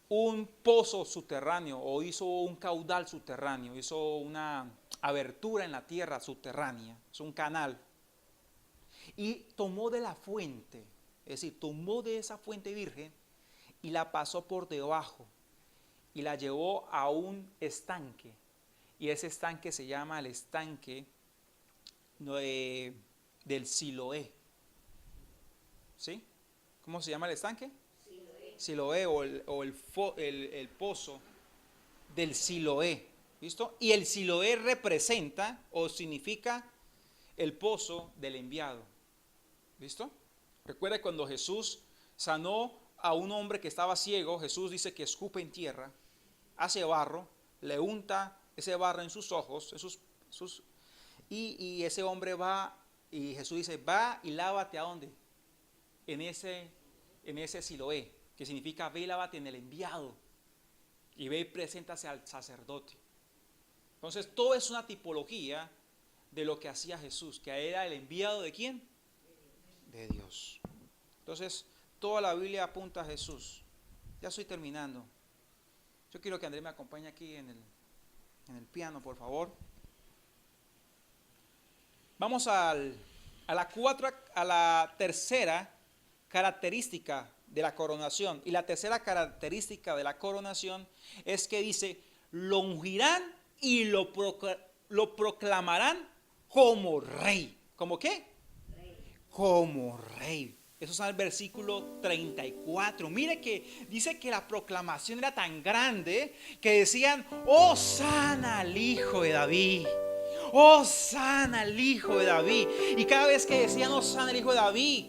un pozo subterráneo o hizo un caudal subterráneo, hizo una abertura en la tierra subterránea, es un canal. Y tomó de la fuente, es decir, tomó de esa fuente virgen y la pasó por debajo y la llevó a un estanque. Y ese estanque se llama el estanque del Siloé. ¿Sí? ¿Cómo se llama el estanque? Siloé o el pozo del Siloé. ¿Listo? Y el Siloé representa o significa el pozo del enviado. ¿Listo? Recuerda cuando Jesús sanó a un hombre que estaba ciego, Jesús dice que escupe en tierra, hace barro, le unta ese barro en sus ojos, y ese hombre va, y Jesús dice, va y lávate ¿a dónde? En ese Siloé, que significa ve y lávate en el enviado, y ve y preséntase al sacerdote. Entonces todo es una tipología de lo que hacía Jesús, que era el enviado ¿de quién? De Dios. Entonces toda la Biblia apunta a Jesús. Ya estoy terminando. Yo quiero que Andrés me acompañe aquí en el piano, por favor. Vamos a la tercera característica de la coronación. Y la tercera característica de la coronación es que dice, lo ungirán y lo proclamarán como rey. ¿Cómo qué? Como rey. Eso está en el versículo 34. Mire que dice que la proclamación era tan grande que decían: Hosana al Hijo de David. Hosana al Hijo de David. Y cada vez que decían Hosana al Hijo de David,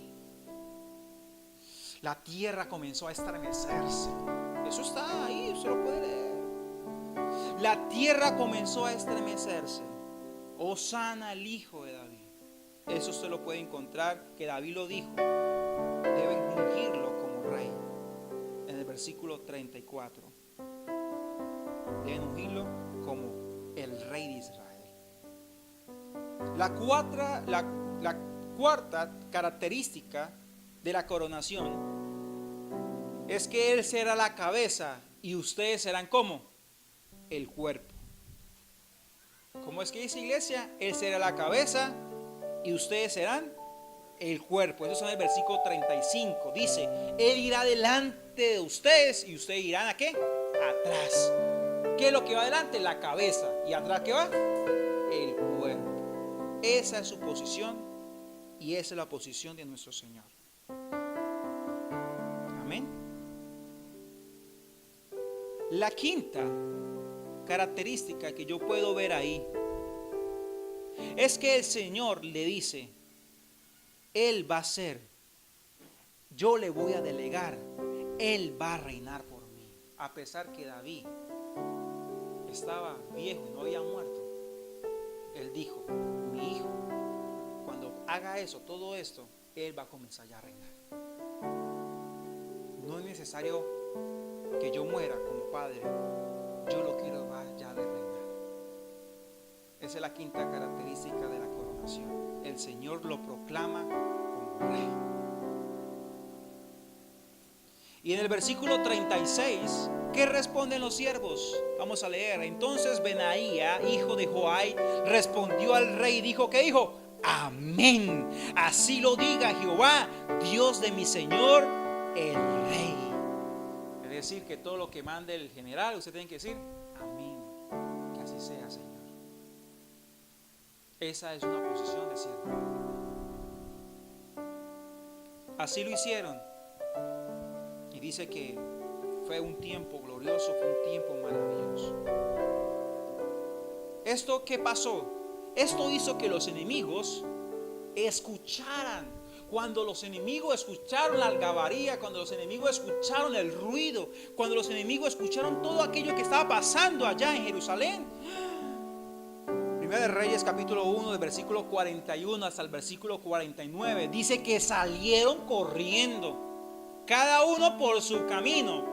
la tierra comenzó a estremecerse. Eso está ahí, se lo puede leer. La tierra comenzó a estremecerse. Hosana al Hijo de David. Eso se lo puede encontrar, que David lo dijo. Deben ungirlo como rey. En el versículo 34. Deben ungirlo como el rey de Israel. La cuarta característica de la coronación es que Él será la cabeza y ustedes serán como el cuerpo. ¿Cómo es que dice, iglesia? Él será la cabeza y ustedes serán el cuerpo. Eso está en el versículo 35. Dice: Él irá delante de ustedes y ustedes irán ¿a qué? Atrás. ¿Qué es lo que va adelante? La cabeza. ¿Y atrás qué va? El cuerpo. Esa es su posición y esa es la posición de nuestro Señor. Amén. La quinta característica que yo puedo ver ahí es que el Señor le dice: Él va a ser, yo le voy a delegar, Él va a reinar por mí. A pesar que David estaba viejo y no había muerto, Él dijo: mi hijo, cuando haga eso, todo esto, Él va a comenzar ya a reinar. No es necesario que yo muera como padre, yo lo quiero ya de reinar. Esa es la quinta característica de la coronación. El Señor lo proclama como rey. Y en el versículo 36, ¿qué responden los siervos? Vamos a leer. Entonces Benaía, hijo de Joai, respondió al rey y dijo: ¿qué dijo? Amén. Así lo diga Jehová, Dios de mi Señor, el rey. Es decir, que todo lo que mande el general, usted tiene que decir: amén. Que así sea, Señor. Esa es una posición de siervo. Así lo hicieron. Y dice que fue un tiempo glorioso, fue un tiempo maravilloso. ¿Esto qué pasó? Esto hizo que los enemigos escucharan. Cuando los enemigos escucharon la algarabía, cuando los enemigos escucharon el ruido, cuando los enemigos escucharon todo aquello que estaba pasando allá en Jerusalén. Primera de Reyes capítulo 1, del versículo 41 hasta el versículo 49, dice que salieron corriendo, cada uno por su camino,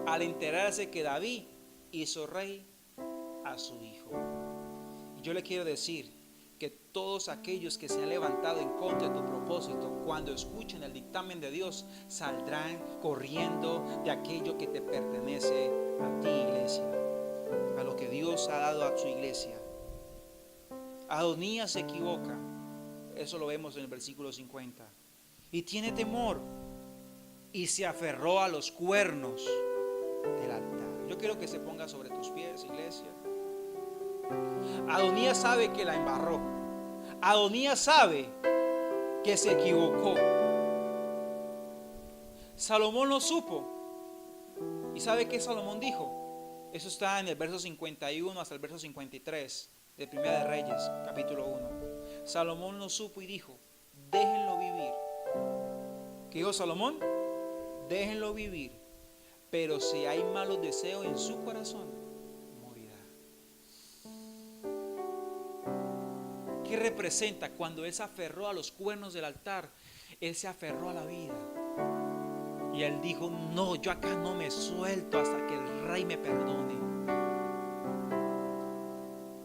al enterarse que David hizo rey a su hijo. Y yo le quiero decir que todos aquellos que se han levantado en contra de tu propósito, cuando escuchen el dictamen de Dios, saldrán corriendo de aquello que te pertenece a ti, iglesia, a lo que Dios ha dado a su iglesia. Adonías se equivoca, eso lo vemos en el versículo 50, y tiene temor y se aferró a los cuernos del altar. Yo quiero que se ponga sobre tus pies, iglesia. Adonías sabe que la embarró. Adonías sabe que se equivocó. Salomón lo supo. ¿Y sabe qué Salomón dijo? Eso está en el verso 51 hasta el verso 53 de Primera de Reyes, capítulo 1. Salomón lo supo y dijo: déjenlo vivir. ¿Qué dijo Salomón? Déjenlo vivir, pero si hay malos deseos en su corazón, morirá. ¿Qué representa? Cuando él se aferró a los cuernos del altar, él se aferró a la vida. Y él dijo: no, yo acá no me suelto hasta que el rey me perdone.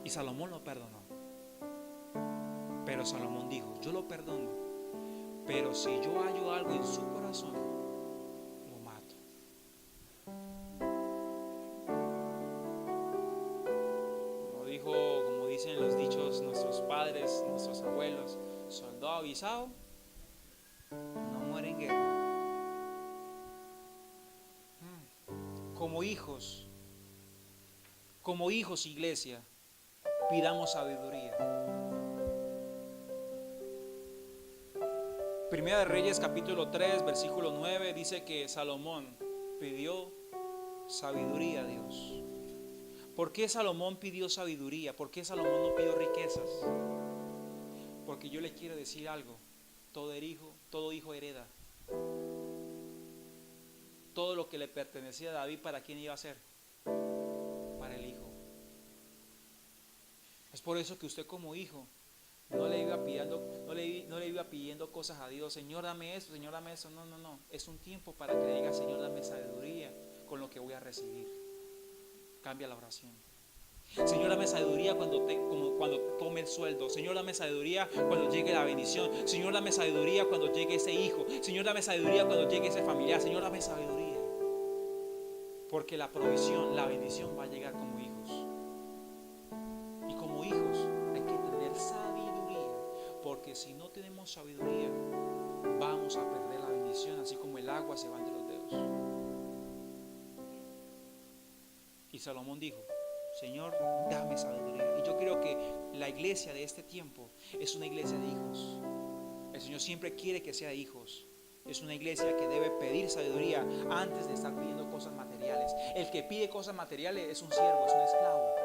Y Salomón lo perdonó. Pero Salomón dijo: yo lo perdono, pero si yo hallo algo en su corazón, lo mato. Como dicen los dichos nuestros padres, nuestros abuelos: soldado avisado no muere en guerra. Como hijos, Como hijos, iglesia, pidamos sabiduría. Primera de Reyes capítulo 3 versículo 9 dice que Salomón pidió sabiduría a Dios. ¿Por qué Salomón pidió sabiduría? ¿Por qué Salomón no pidió riquezas? Porque yo les quiero decir algo. Todo hijo hereda. Todo lo que le pertenecía a David, ¿para quién iba a ser? Para el hijo. Es por eso que usted como hijo no le iba pidiendo cosas a Dios. Señor, dame esto, Señor, dame eso. No. Es un tiempo para que le diga, Señor, dame sabiduría con lo que voy a recibir. Cambia la oración. Señor, dame sabiduría cuando tome el sueldo. Señor, dame sabiduría cuando llegue la bendición. Señor, dame sabiduría cuando llegue ese hijo. Señor, dame sabiduría cuando llegue ese familiar. Señor, dame sabiduría. Porque la provisión, la bendición va a llegar como hijos. Y como hijos hay que tener sabiduría. Porque si no tenemos sabiduría, vamos a perder la bendición, así como el agua se va entre los dedos. Y Salomón dijo, Señor, dame sabiduría. Y yo creo que la iglesia de este tiempo es una iglesia de hijos. El Señor siempre quiere que sea hijos. Es una iglesia que debe pedir sabiduría antes de estar pidiendo cosas materiales. El que pide cosas materiales es un siervo, es un esclavo,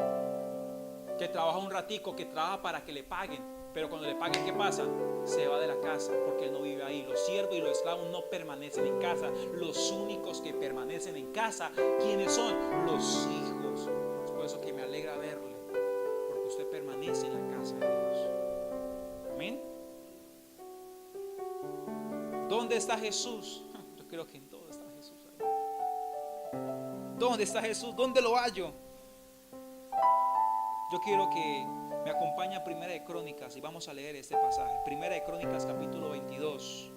que trabaja un ratico, que trabaja para que le paguen. Pero cuando le paguen, ¿qué pasa? Se va de la casa, porque él no vive ahí. Los siervos y los esclavos no permanecen en casa. Los únicos que permanecen en casa, ¿quiénes son? Los hijos. Es por eso que me alegra verle, porque usted permanece en la casa de Dios. Amén. ¿Dónde está Jesús? Yo creo que en todo está Jesús ahí. ¿Dónde está Jesús? ¿Dónde lo hallo? Yo quiero que me acompañe a Primera de Crónicas y vamos a leer este pasaje. Primera de Crónicas capítulo 22.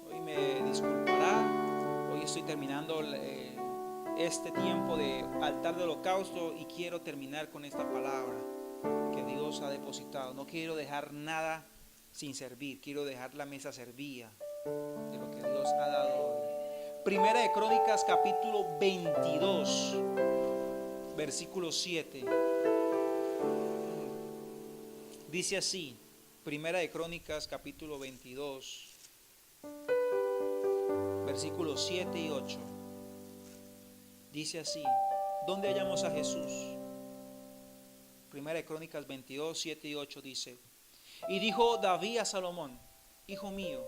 Hoy me disculpará, hoy estoy terminando este tiempo de altar de holocausto y quiero terminar con esta palabra que Dios ha depositado. No quiero dejar nada sin servir, quiero dejar la mesa servida de lo que Dios ha dado hoy. Primera de Crónicas capítulo 22 versículo 7 dice así. Primera de Crónicas capítulo 22 versículos 7 y 8 dice así. ¿Dónde hallamos a Jesús? Primera de Crónicas 22, 7 y 8 dice: y dijo David a Salomón, hijo mío,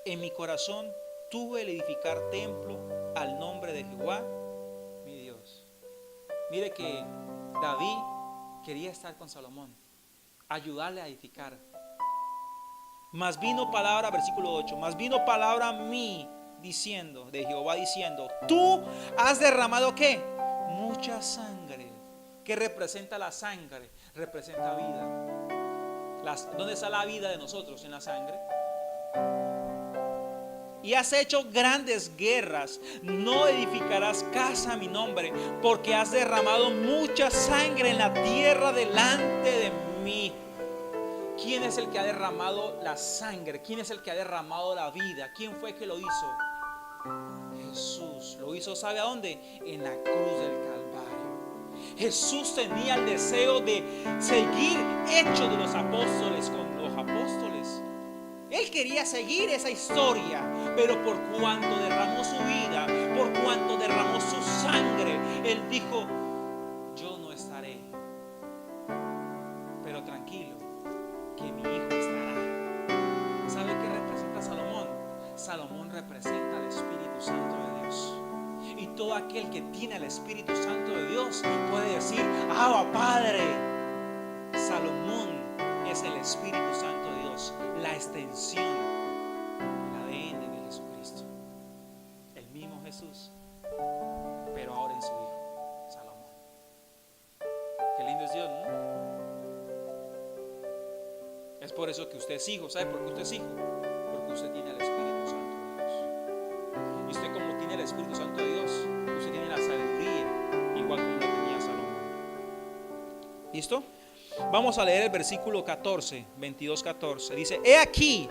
en mi corazón tuve el edificar templo al nombre de Jehová, mi Dios. Mire que David quería estar con Salomón, ayudarle a edificar. Mas vino palabra, versículo 8, mas vino palabra a mí diciendo, de Jehová diciendo, tú has derramado ¿qué? Mucha sangre. ¿Qué representa la sangre? Representa vida. ¿Dónde está la vida de nosotros? En la sangre. Y has hecho grandes guerras, no edificarás casa a mi nombre, porque has derramado mucha sangre en la tierra delante de mí. ¿Quién es el que ha derramado la sangre? ¿Quién es el que ha derramado la vida? ¿Quién fue que lo hizo? Jesús. Lo hizo, ¿sabe a dónde? En la cruz del Calvario. Jesús tenía el deseo de seguir Hechos de los Apóstoles con los apóstoles. Él quería seguir esa historia, pero por cuanto derramó su vida, por cuanto derramó su sangre, Él dijo, yo no estaré, pero tranquilo, que mi hijo estará. ¿Sabe qué representa Salomón? Salomón representa al Espíritu Santo de Dios. Y todo aquel que tiene al Espíritu Santo de Dios puede decir, Abba Padre. Salomón es el Espíritu Santo de Dios, la extensión del ADN de Jesucristo. El mismo Jesús, pero ahora en su Hijo, Salomón. Qué lindo es Dios, ¿no? Es por eso que usted es hijo. ¿Sabe por qué usted es hijo? Porque usted tiene el Espíritu Santo de Dios. Y usted, como tiene el Espíritu Santo de Dios, usted tiene la sabiduría igual como la tenía Salomón. ¿Listo? Vamos a leer el versículo 14, 22, 14. Dice, he aquí,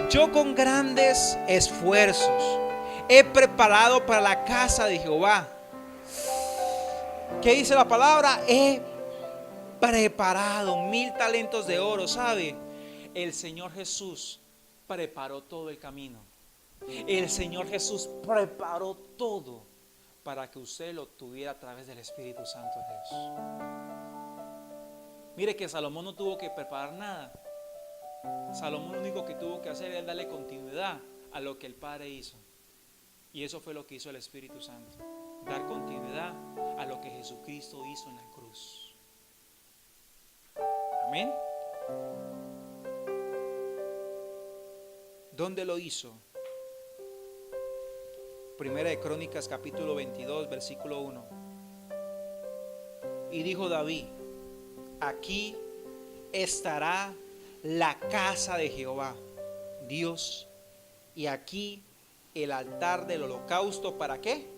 yo con grandes esfuerzos he preparado para la casa de Jehová ¿Qué dice la palabra? He preparado 1000 talentos de oro, ¿sabe? El Señor Jesús preparó todo el camino. El Señor Jesús preparó todo para que usted lo tuviera a través del Espíritu Santo de Dios. Mire que Salomón no tuvo que preparar nada. Salomón lo único que tuvo que hacer es darle continuidad a lo que el Padre hizo. Y eso fue lo que hizo el Espíritu Santo. Dar continuidad a lo que Jesucristo hizo en la cruz. Amén. ¿Dónde lo hizo? Primera de Crónicas capítulo 22 versículo 1. Y dijo David: aquí estará la casa de Jehová, Dios, y aquí el altar del holocausto. ¿Para qué?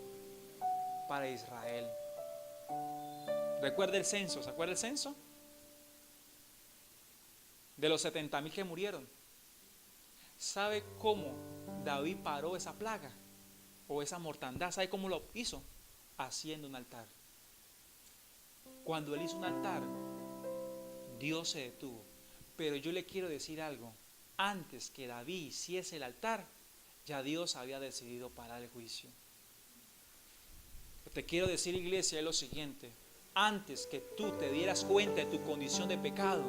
Para Israel. Recuerda el censo, ¿se acuerda el censo? De los 70,000 que murieron. ¿Sabe cómo David paró esa plaga o esa mortandad? ¿Sabe cómo lo hizo? Haciendo un altar. Cuando él hizo un altar, Dios se detuvo. Pero yo le quiero decir algo. Antes que David hiciese el altar, ya Dios había decidido parar el juicio. Te quiero decir, iglesia, es lo siguiente. Antes que tú te dieras cuenta de tu condición de pecado,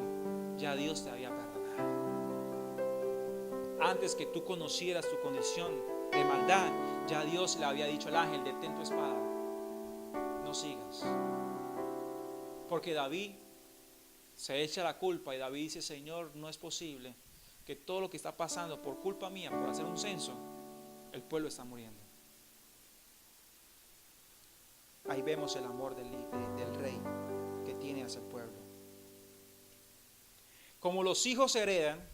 ya Dios te había perdonado. Antes que tú conocieras tu condición de maldad, ya Dios le había dicho al ángel: detén tu espada, no sigas. Porque David se echa la culpa y David dice: Señor, no es posible que todo lo que está pasando por culpa mía, por hacer un censo, el pueblo está muriendo. Ahí vemos el amor del rey que tiene hacia el pueblo. Como los hijos heredan,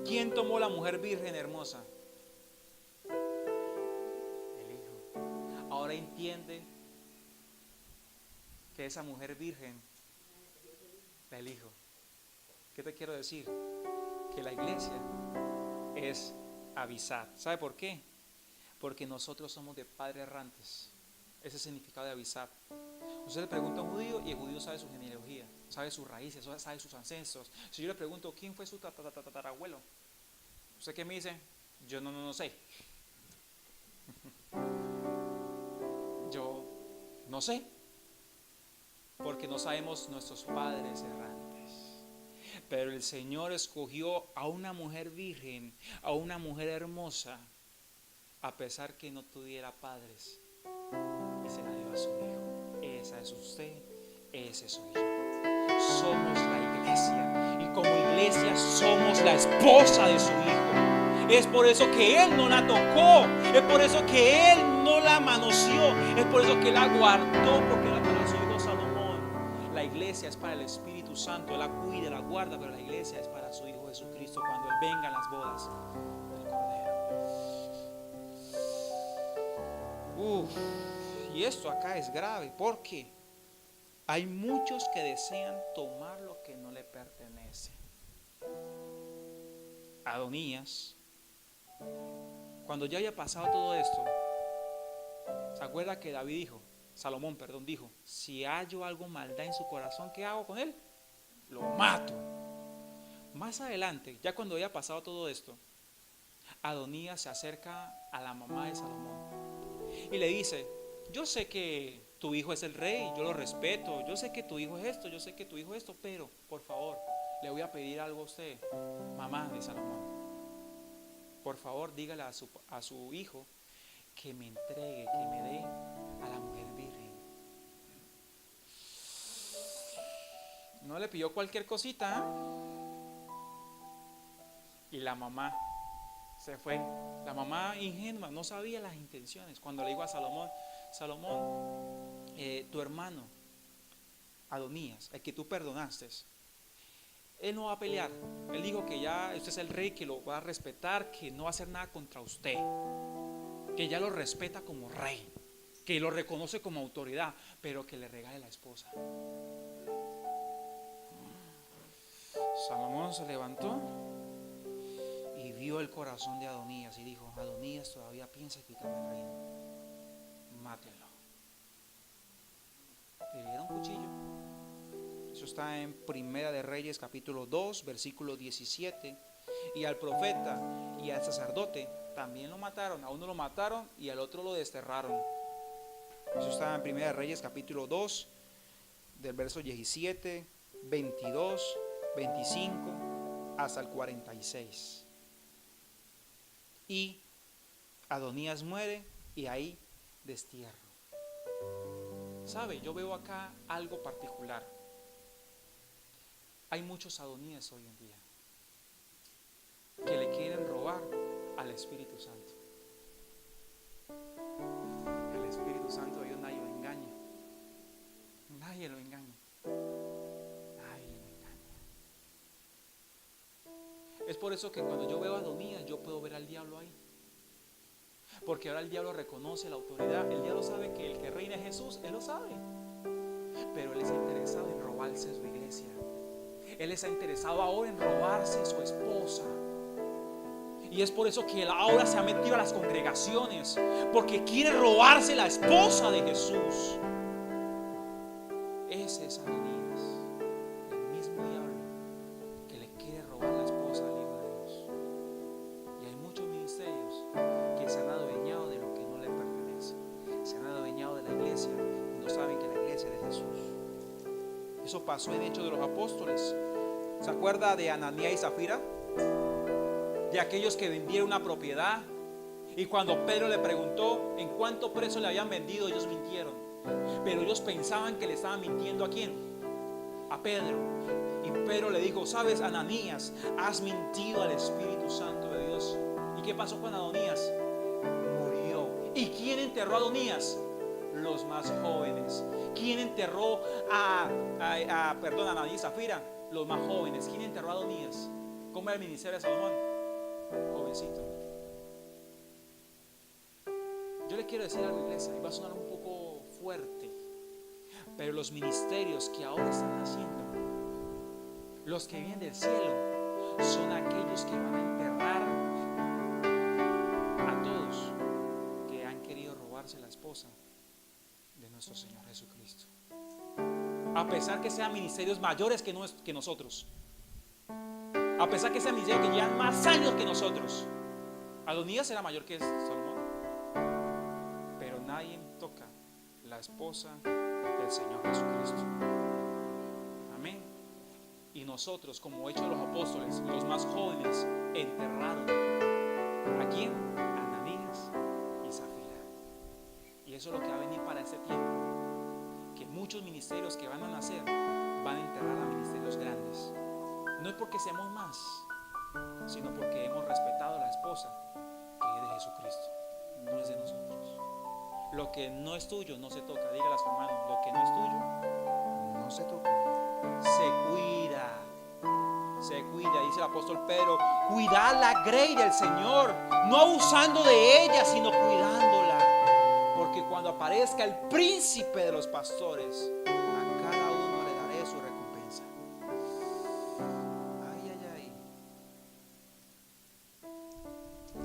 ¿quién tomó la mujer virgen hermosa? El hijo. Ahora entiende que esa mujer virgen, el hijo. ¿Qué te quiero decir? Que la iglesia es avisar. ¿Sabe por qué? Porque nosotros somos de padres errantes. Ese es el significado de avisar. Usted le pregunta a un judío y el judío sabe su genealogía, sabe sus raíces, sabe sus ancestros. Si yo le pregunto quién fue su tatarabuelo, ¿usted qué me dice? Yo no sé. Yo no sé. Porque no sabemos nuestros padres errantes. Pero el Señor escogió a una mujer virgen, a una mujer hermosa, a pesar que no tuviera padres, y se la dio a su hijo. Esa es usted, ese soy yo. Somos la iglesia, y como iglesia somos la esposa de su hijo. Es por eso que Él no la tocó, es por eso que Él no la manoseó, es por eso que la guardó, porque era para su hijo Salomón. La iglesia es para el Espíritu Santo, Él la cuida, la guarda, pero la iglesia es para su hijo Jesucristo cuando Él venga a las bodas del Cordero. Y esto acá es grave, porque hay muchos que desean tomar lo que no le pertenece. Adonías, cuando ya haya pasado todo esto, ¿se acuerda que Salomón dijo: si hallo algo maldad en su corazón, ¿qué hago con él? Lo mato. Más adelante, ya cuando haya pasado todo esto, Adonías se acerca a la mamá de Salomón y le dice: yo sé que tu hijo es el rey, yo lo respeto, yo sé que tu hijo es esto, yo sé que tu hijo es esto, pero por favor, le voy a pedir algo a usted, mamá de Salomón. Por favor, dígale a su hijo que me entregue, que me dé a la mujer virgen. No le pidió cualquier cosita, ¿eh? Y la mamá se fue. La mamá ingenua, no sabía las intenciones. Cuando le dijo a Salomón: Salomón, tu hermano Adonías, el que tú perdonaste, él no va a pelear. Él dijo que ya usted es el rey, que lo va a respetar, que no va a hacer nada contra usted, que ya lo respeta como rey, que lo reconoce como autoridad, pero que le regale la esposa. Salomón se levantó y vio el corazón de Adonías y dijo: Adonías todavía piensa quitarme el reino, mátelo. Eso está en Primera de Reyes capítulo 2, versículo 17. Y al profeta y al sacerdote también lo mataron. A uno lo mataron y al otro lo desterraron. Eso está en Primera de Reyes capítulo 2, del verso 17, 22, 25 hasta el 46. Y Adonías muere y ahí destierro. ¿Sabe? Yo veo acá algo particular. Hay muchos Adonías hoy en día que le quieren robar al Espíritu Santo. El Espíritu Santo a Dios nadie lo engaña. Nadie lo engaña. Nadie lo engaña. Es por eso que cuando yo veo a Adonías, yo puedo ver al diablo ahí. Porque ahora el diablo reconoce la autoridad. El diablo sabe que el que reina es Jesús. Él lo sabe. Pero él está interesado en robarse su iglesia. Él está interesado ahora en robarse su esposa. Y es por eso que él ahora se ha metido a las congregaciones. Porque quiere robarse la esposa de Jesús. Ese es Adonías. El mismo diablo que le quiere robar la esposa al Hijo de Dios. Y hay muchos ministerios que se han adueñado de lo que no le pertenece. Se han adueñado de la iglesia y no saben que la iglesia es de Jesús. Eso pasó en Hechos de los Apóstoles. ¿Se acuerda de Ananías y Zafira? De aquellos que vendieron una propiedad. Y cuando Pedro le preguntó en cuánto precio le habían vendido, ellos mintieron. Pero ellos pensaban que le estaban mintiendo ¿a quién? A Pedro. Y Pedro le dijo: sabes, Ananías, has mentido al Espíritu Santo de Dios. ¿Y qué pasó con Adonías? Murió. ¿Y quién enterró a Adonías? Los más jóvenes. ¿Quién enterró a Ananías y Zafira? Los más jóvenes. ¿Quién enterró a Adonías? ¿Cómo era el ministerio de Salomón? Jovencito. Yo le quiero decir algo, iglesia, y va a sonar un poco fuerte, pero los ministerios que ahora están haciendo, los que vienen del cielo, son aquellos que van a enterrar a todos que han querido robarse la esposa de nuestro Señor Jesucristo. A pesar que sean ministerios mayores que nosotros, a pesar que sean ministerios que llevan más años que nosotros. Adonías era mayor que Salomón, pero nadie toca la esposa del Señor Jesucristo. Amén. Y nosotros, como Hechos de los Apóstoles, los más jóvenes, enterraron ¿a quién? A Ananías y Zafira. Y eso es lo que va a venir para este tiempo, que muchos ministerios que van a nacer van a enterrar a ministerios grandes. No es porque seamos más, sino porque hemos respetado a la esposa que es de Jesucristo, no es de nosotros. Lo que no es tuyo no se toca. Dígale a su hermano: lo que no es tuyo no se toca. Se cuida, dice el apóstol Pedro: cuidad la grey del Señor, no abusando de ella, sino cuidándola, porque cuando aparezca el príncipe de los pastores, a cada uno le daré su recompensa.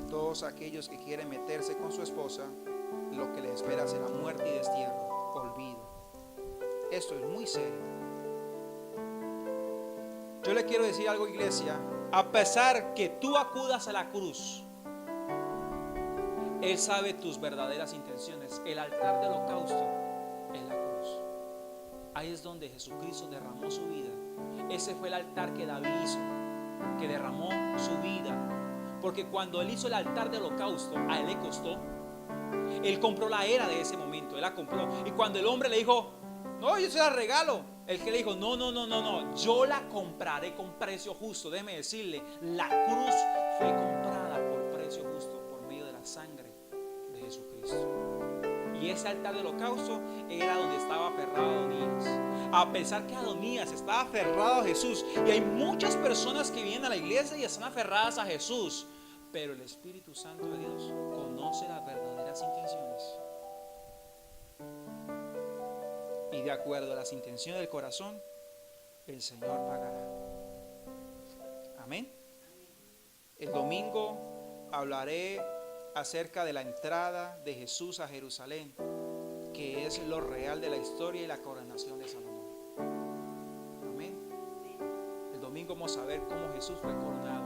Todos aquellos que quieren meterse con su esposa, lo que les espera será muerte y destierro, olvido. Esto es muy serio. Yo le quiero decir algo, iglesia: a pesar que tú acudas a la cruz, Él sabe tus verdaderas intenciones. El altar de holocausto es la cruz. Ahí es donde Jesucristo derramó su vida. Ese fue el altar que David hizo, que derramó su vida. Porque cuando él hizo el altar de holocausto, a él le costó. Él compró la era de ese momento, él la compró. Y cuando el hombre le dijo: no, yo se la regalo, el que le dijo: no, yo la compraré con precio justo. Déjeme decirle, la cruz fue comprada por precio justo, por medio de la sangre de Jesucristo. Y ese altar de holocausto era donde estaba aferrado Adonías. A pesar que Adonías estaba aferrado a Jesús, y hay muchas personas que vienen a la iglesia y están aferradas a Jesús, pero el Espíritu Santo de Dios conoce las verdaderas intenciones, y de acuerdo a las intenciones del corazón, el Señor pagará. Amén. El domingo hablaré acerca de la entrada de Jesús a Jerusalén, que es lo real de la historia y la coronación de Salomón. domingo vamos a ver cómo Jesús fue coronado.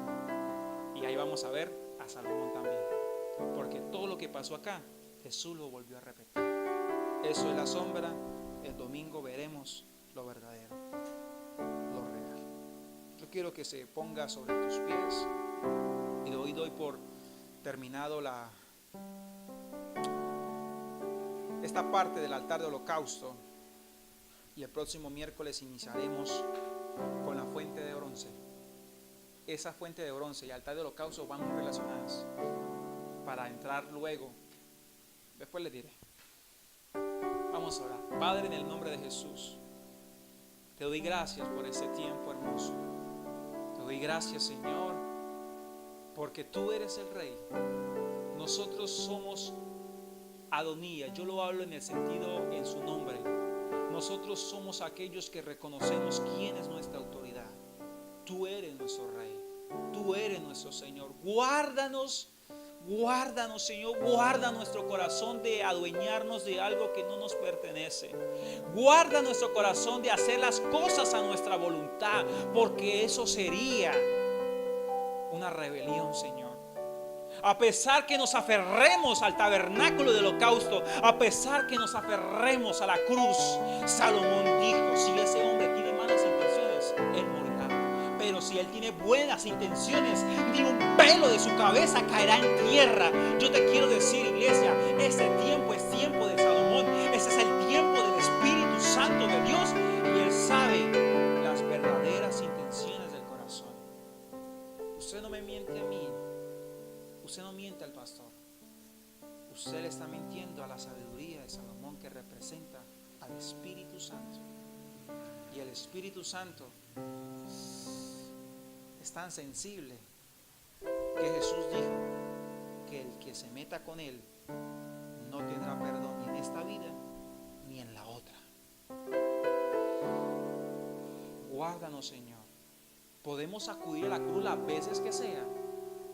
Y ahí vamos a ver a Salomón también. Porque todo lo que pasó acá, Jesús lo volvió a repetir. Eso es la sombra. El domingo veremos lo verdadero, lo real. Yo quiero que se ponga sobre tus pies. Y hoy doy por terminado esta parte del altar de holocausto. Y el próximo miércoles iniciaremos con la fuente de bronce. Esa fuente de bronce y altar de holocausto van muy relacionadas. Para entrar luego, después les diré. Vamos a orar. Padre, en el nombre de Jesús, te doy gracias por ese tiempo hermoso. Te doy gracias, Señor, porque tú eres el Rey. Nosotros somos Adonía. Yo lo hablo en el sentido, en su nombre. Nosotros somos aquellos que reconocemos quién es nuestra autoridad. Tú eres nuestro Rey. Tú eres nuestro Señor. Guárdanos, Señor. Guarda nuestro corazón de adueñarnos de algo que no nos pertenece. Guarda nuestro corazón de hacer las cosas a nuestra voluntad, porque eso sería una rebelión, Señor. A pesar que nos aferremos al tabernáculo del holocausto, a pesar que nos aferremos a la cruz, Salomón dijo: si ese hombre tiene malas intenciones, él morirá. Pero si él tiene buenas intenciones, ni un pelo de su cabeza caerá en tierra. Yo te quiero decir, iglesia, ese tiempo es tiempo de Salomón. Ese es el tiempo del Espíritu Santo de Dios, y él sabe las verdaderas intenciones del corazón. Usted no me miente a mí. Usted no miente al pastor. Usted le está mintiendo a la sabiduría de Salomón, que representa al Espíritu Santo. Y el Espíritu Santo es tan sensible que Jesús dijo que el que se meta con él no tendrá perdón ni en esta vida ni en la otra. Guárdanos, Señor. Podemos acudir a la cruz las veces que sea,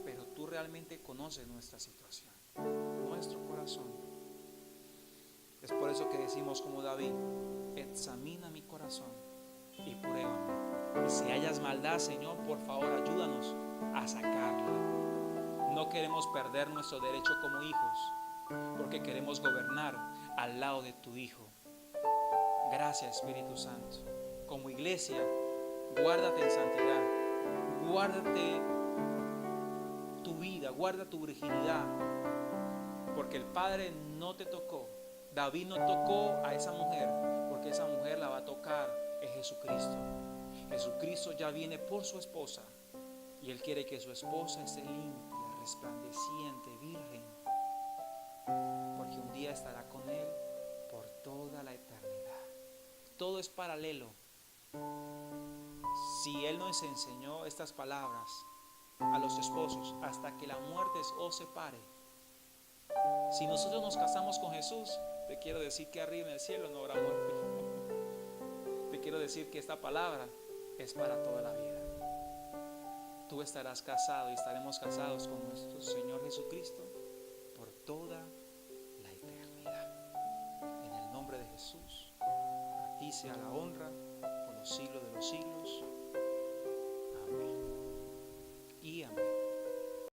pero tú realmente conoces nuestra situación, nuestro corazón. Es por eso que decimos como David: examina mi corazón y pruébame. Y si hayas maldad, Señor, por favor, ayúdanos a sacarla. No queremos perder nuestro derecho como hijos, porque queremos gobernar al lado de tu Hijo. Gracias, Espíritu Santo. Como iglesia, guárdate en santidad, guárdate tu vida, guarda tu virginidad, porque el Padre no te tocó. David no tocó a esa mujer, porque esa mujer la va a tocar es Jesucristo. Jesucristo ya viene por su esposa, y Él quiere que su esposa esté limpia, resplandeciente, virgen, porque un día estará con Él por toda la eternidad. Todo es paralelo. Si Él nos enseñó estas palabras a los esposos: hasta que la muerte os separe. Si nosotros nos casamos con Jesús, te quiero decir que arriba en el cielo no habrá muerte. Te quiero decir que esta palabra es para toda la vida. Tú estarás casado y estaremos casados con nuestro Señor Jesucristo por toda la eternidad. En el nombre de Jesús, a ti sea la honra por los siglos de los siglos.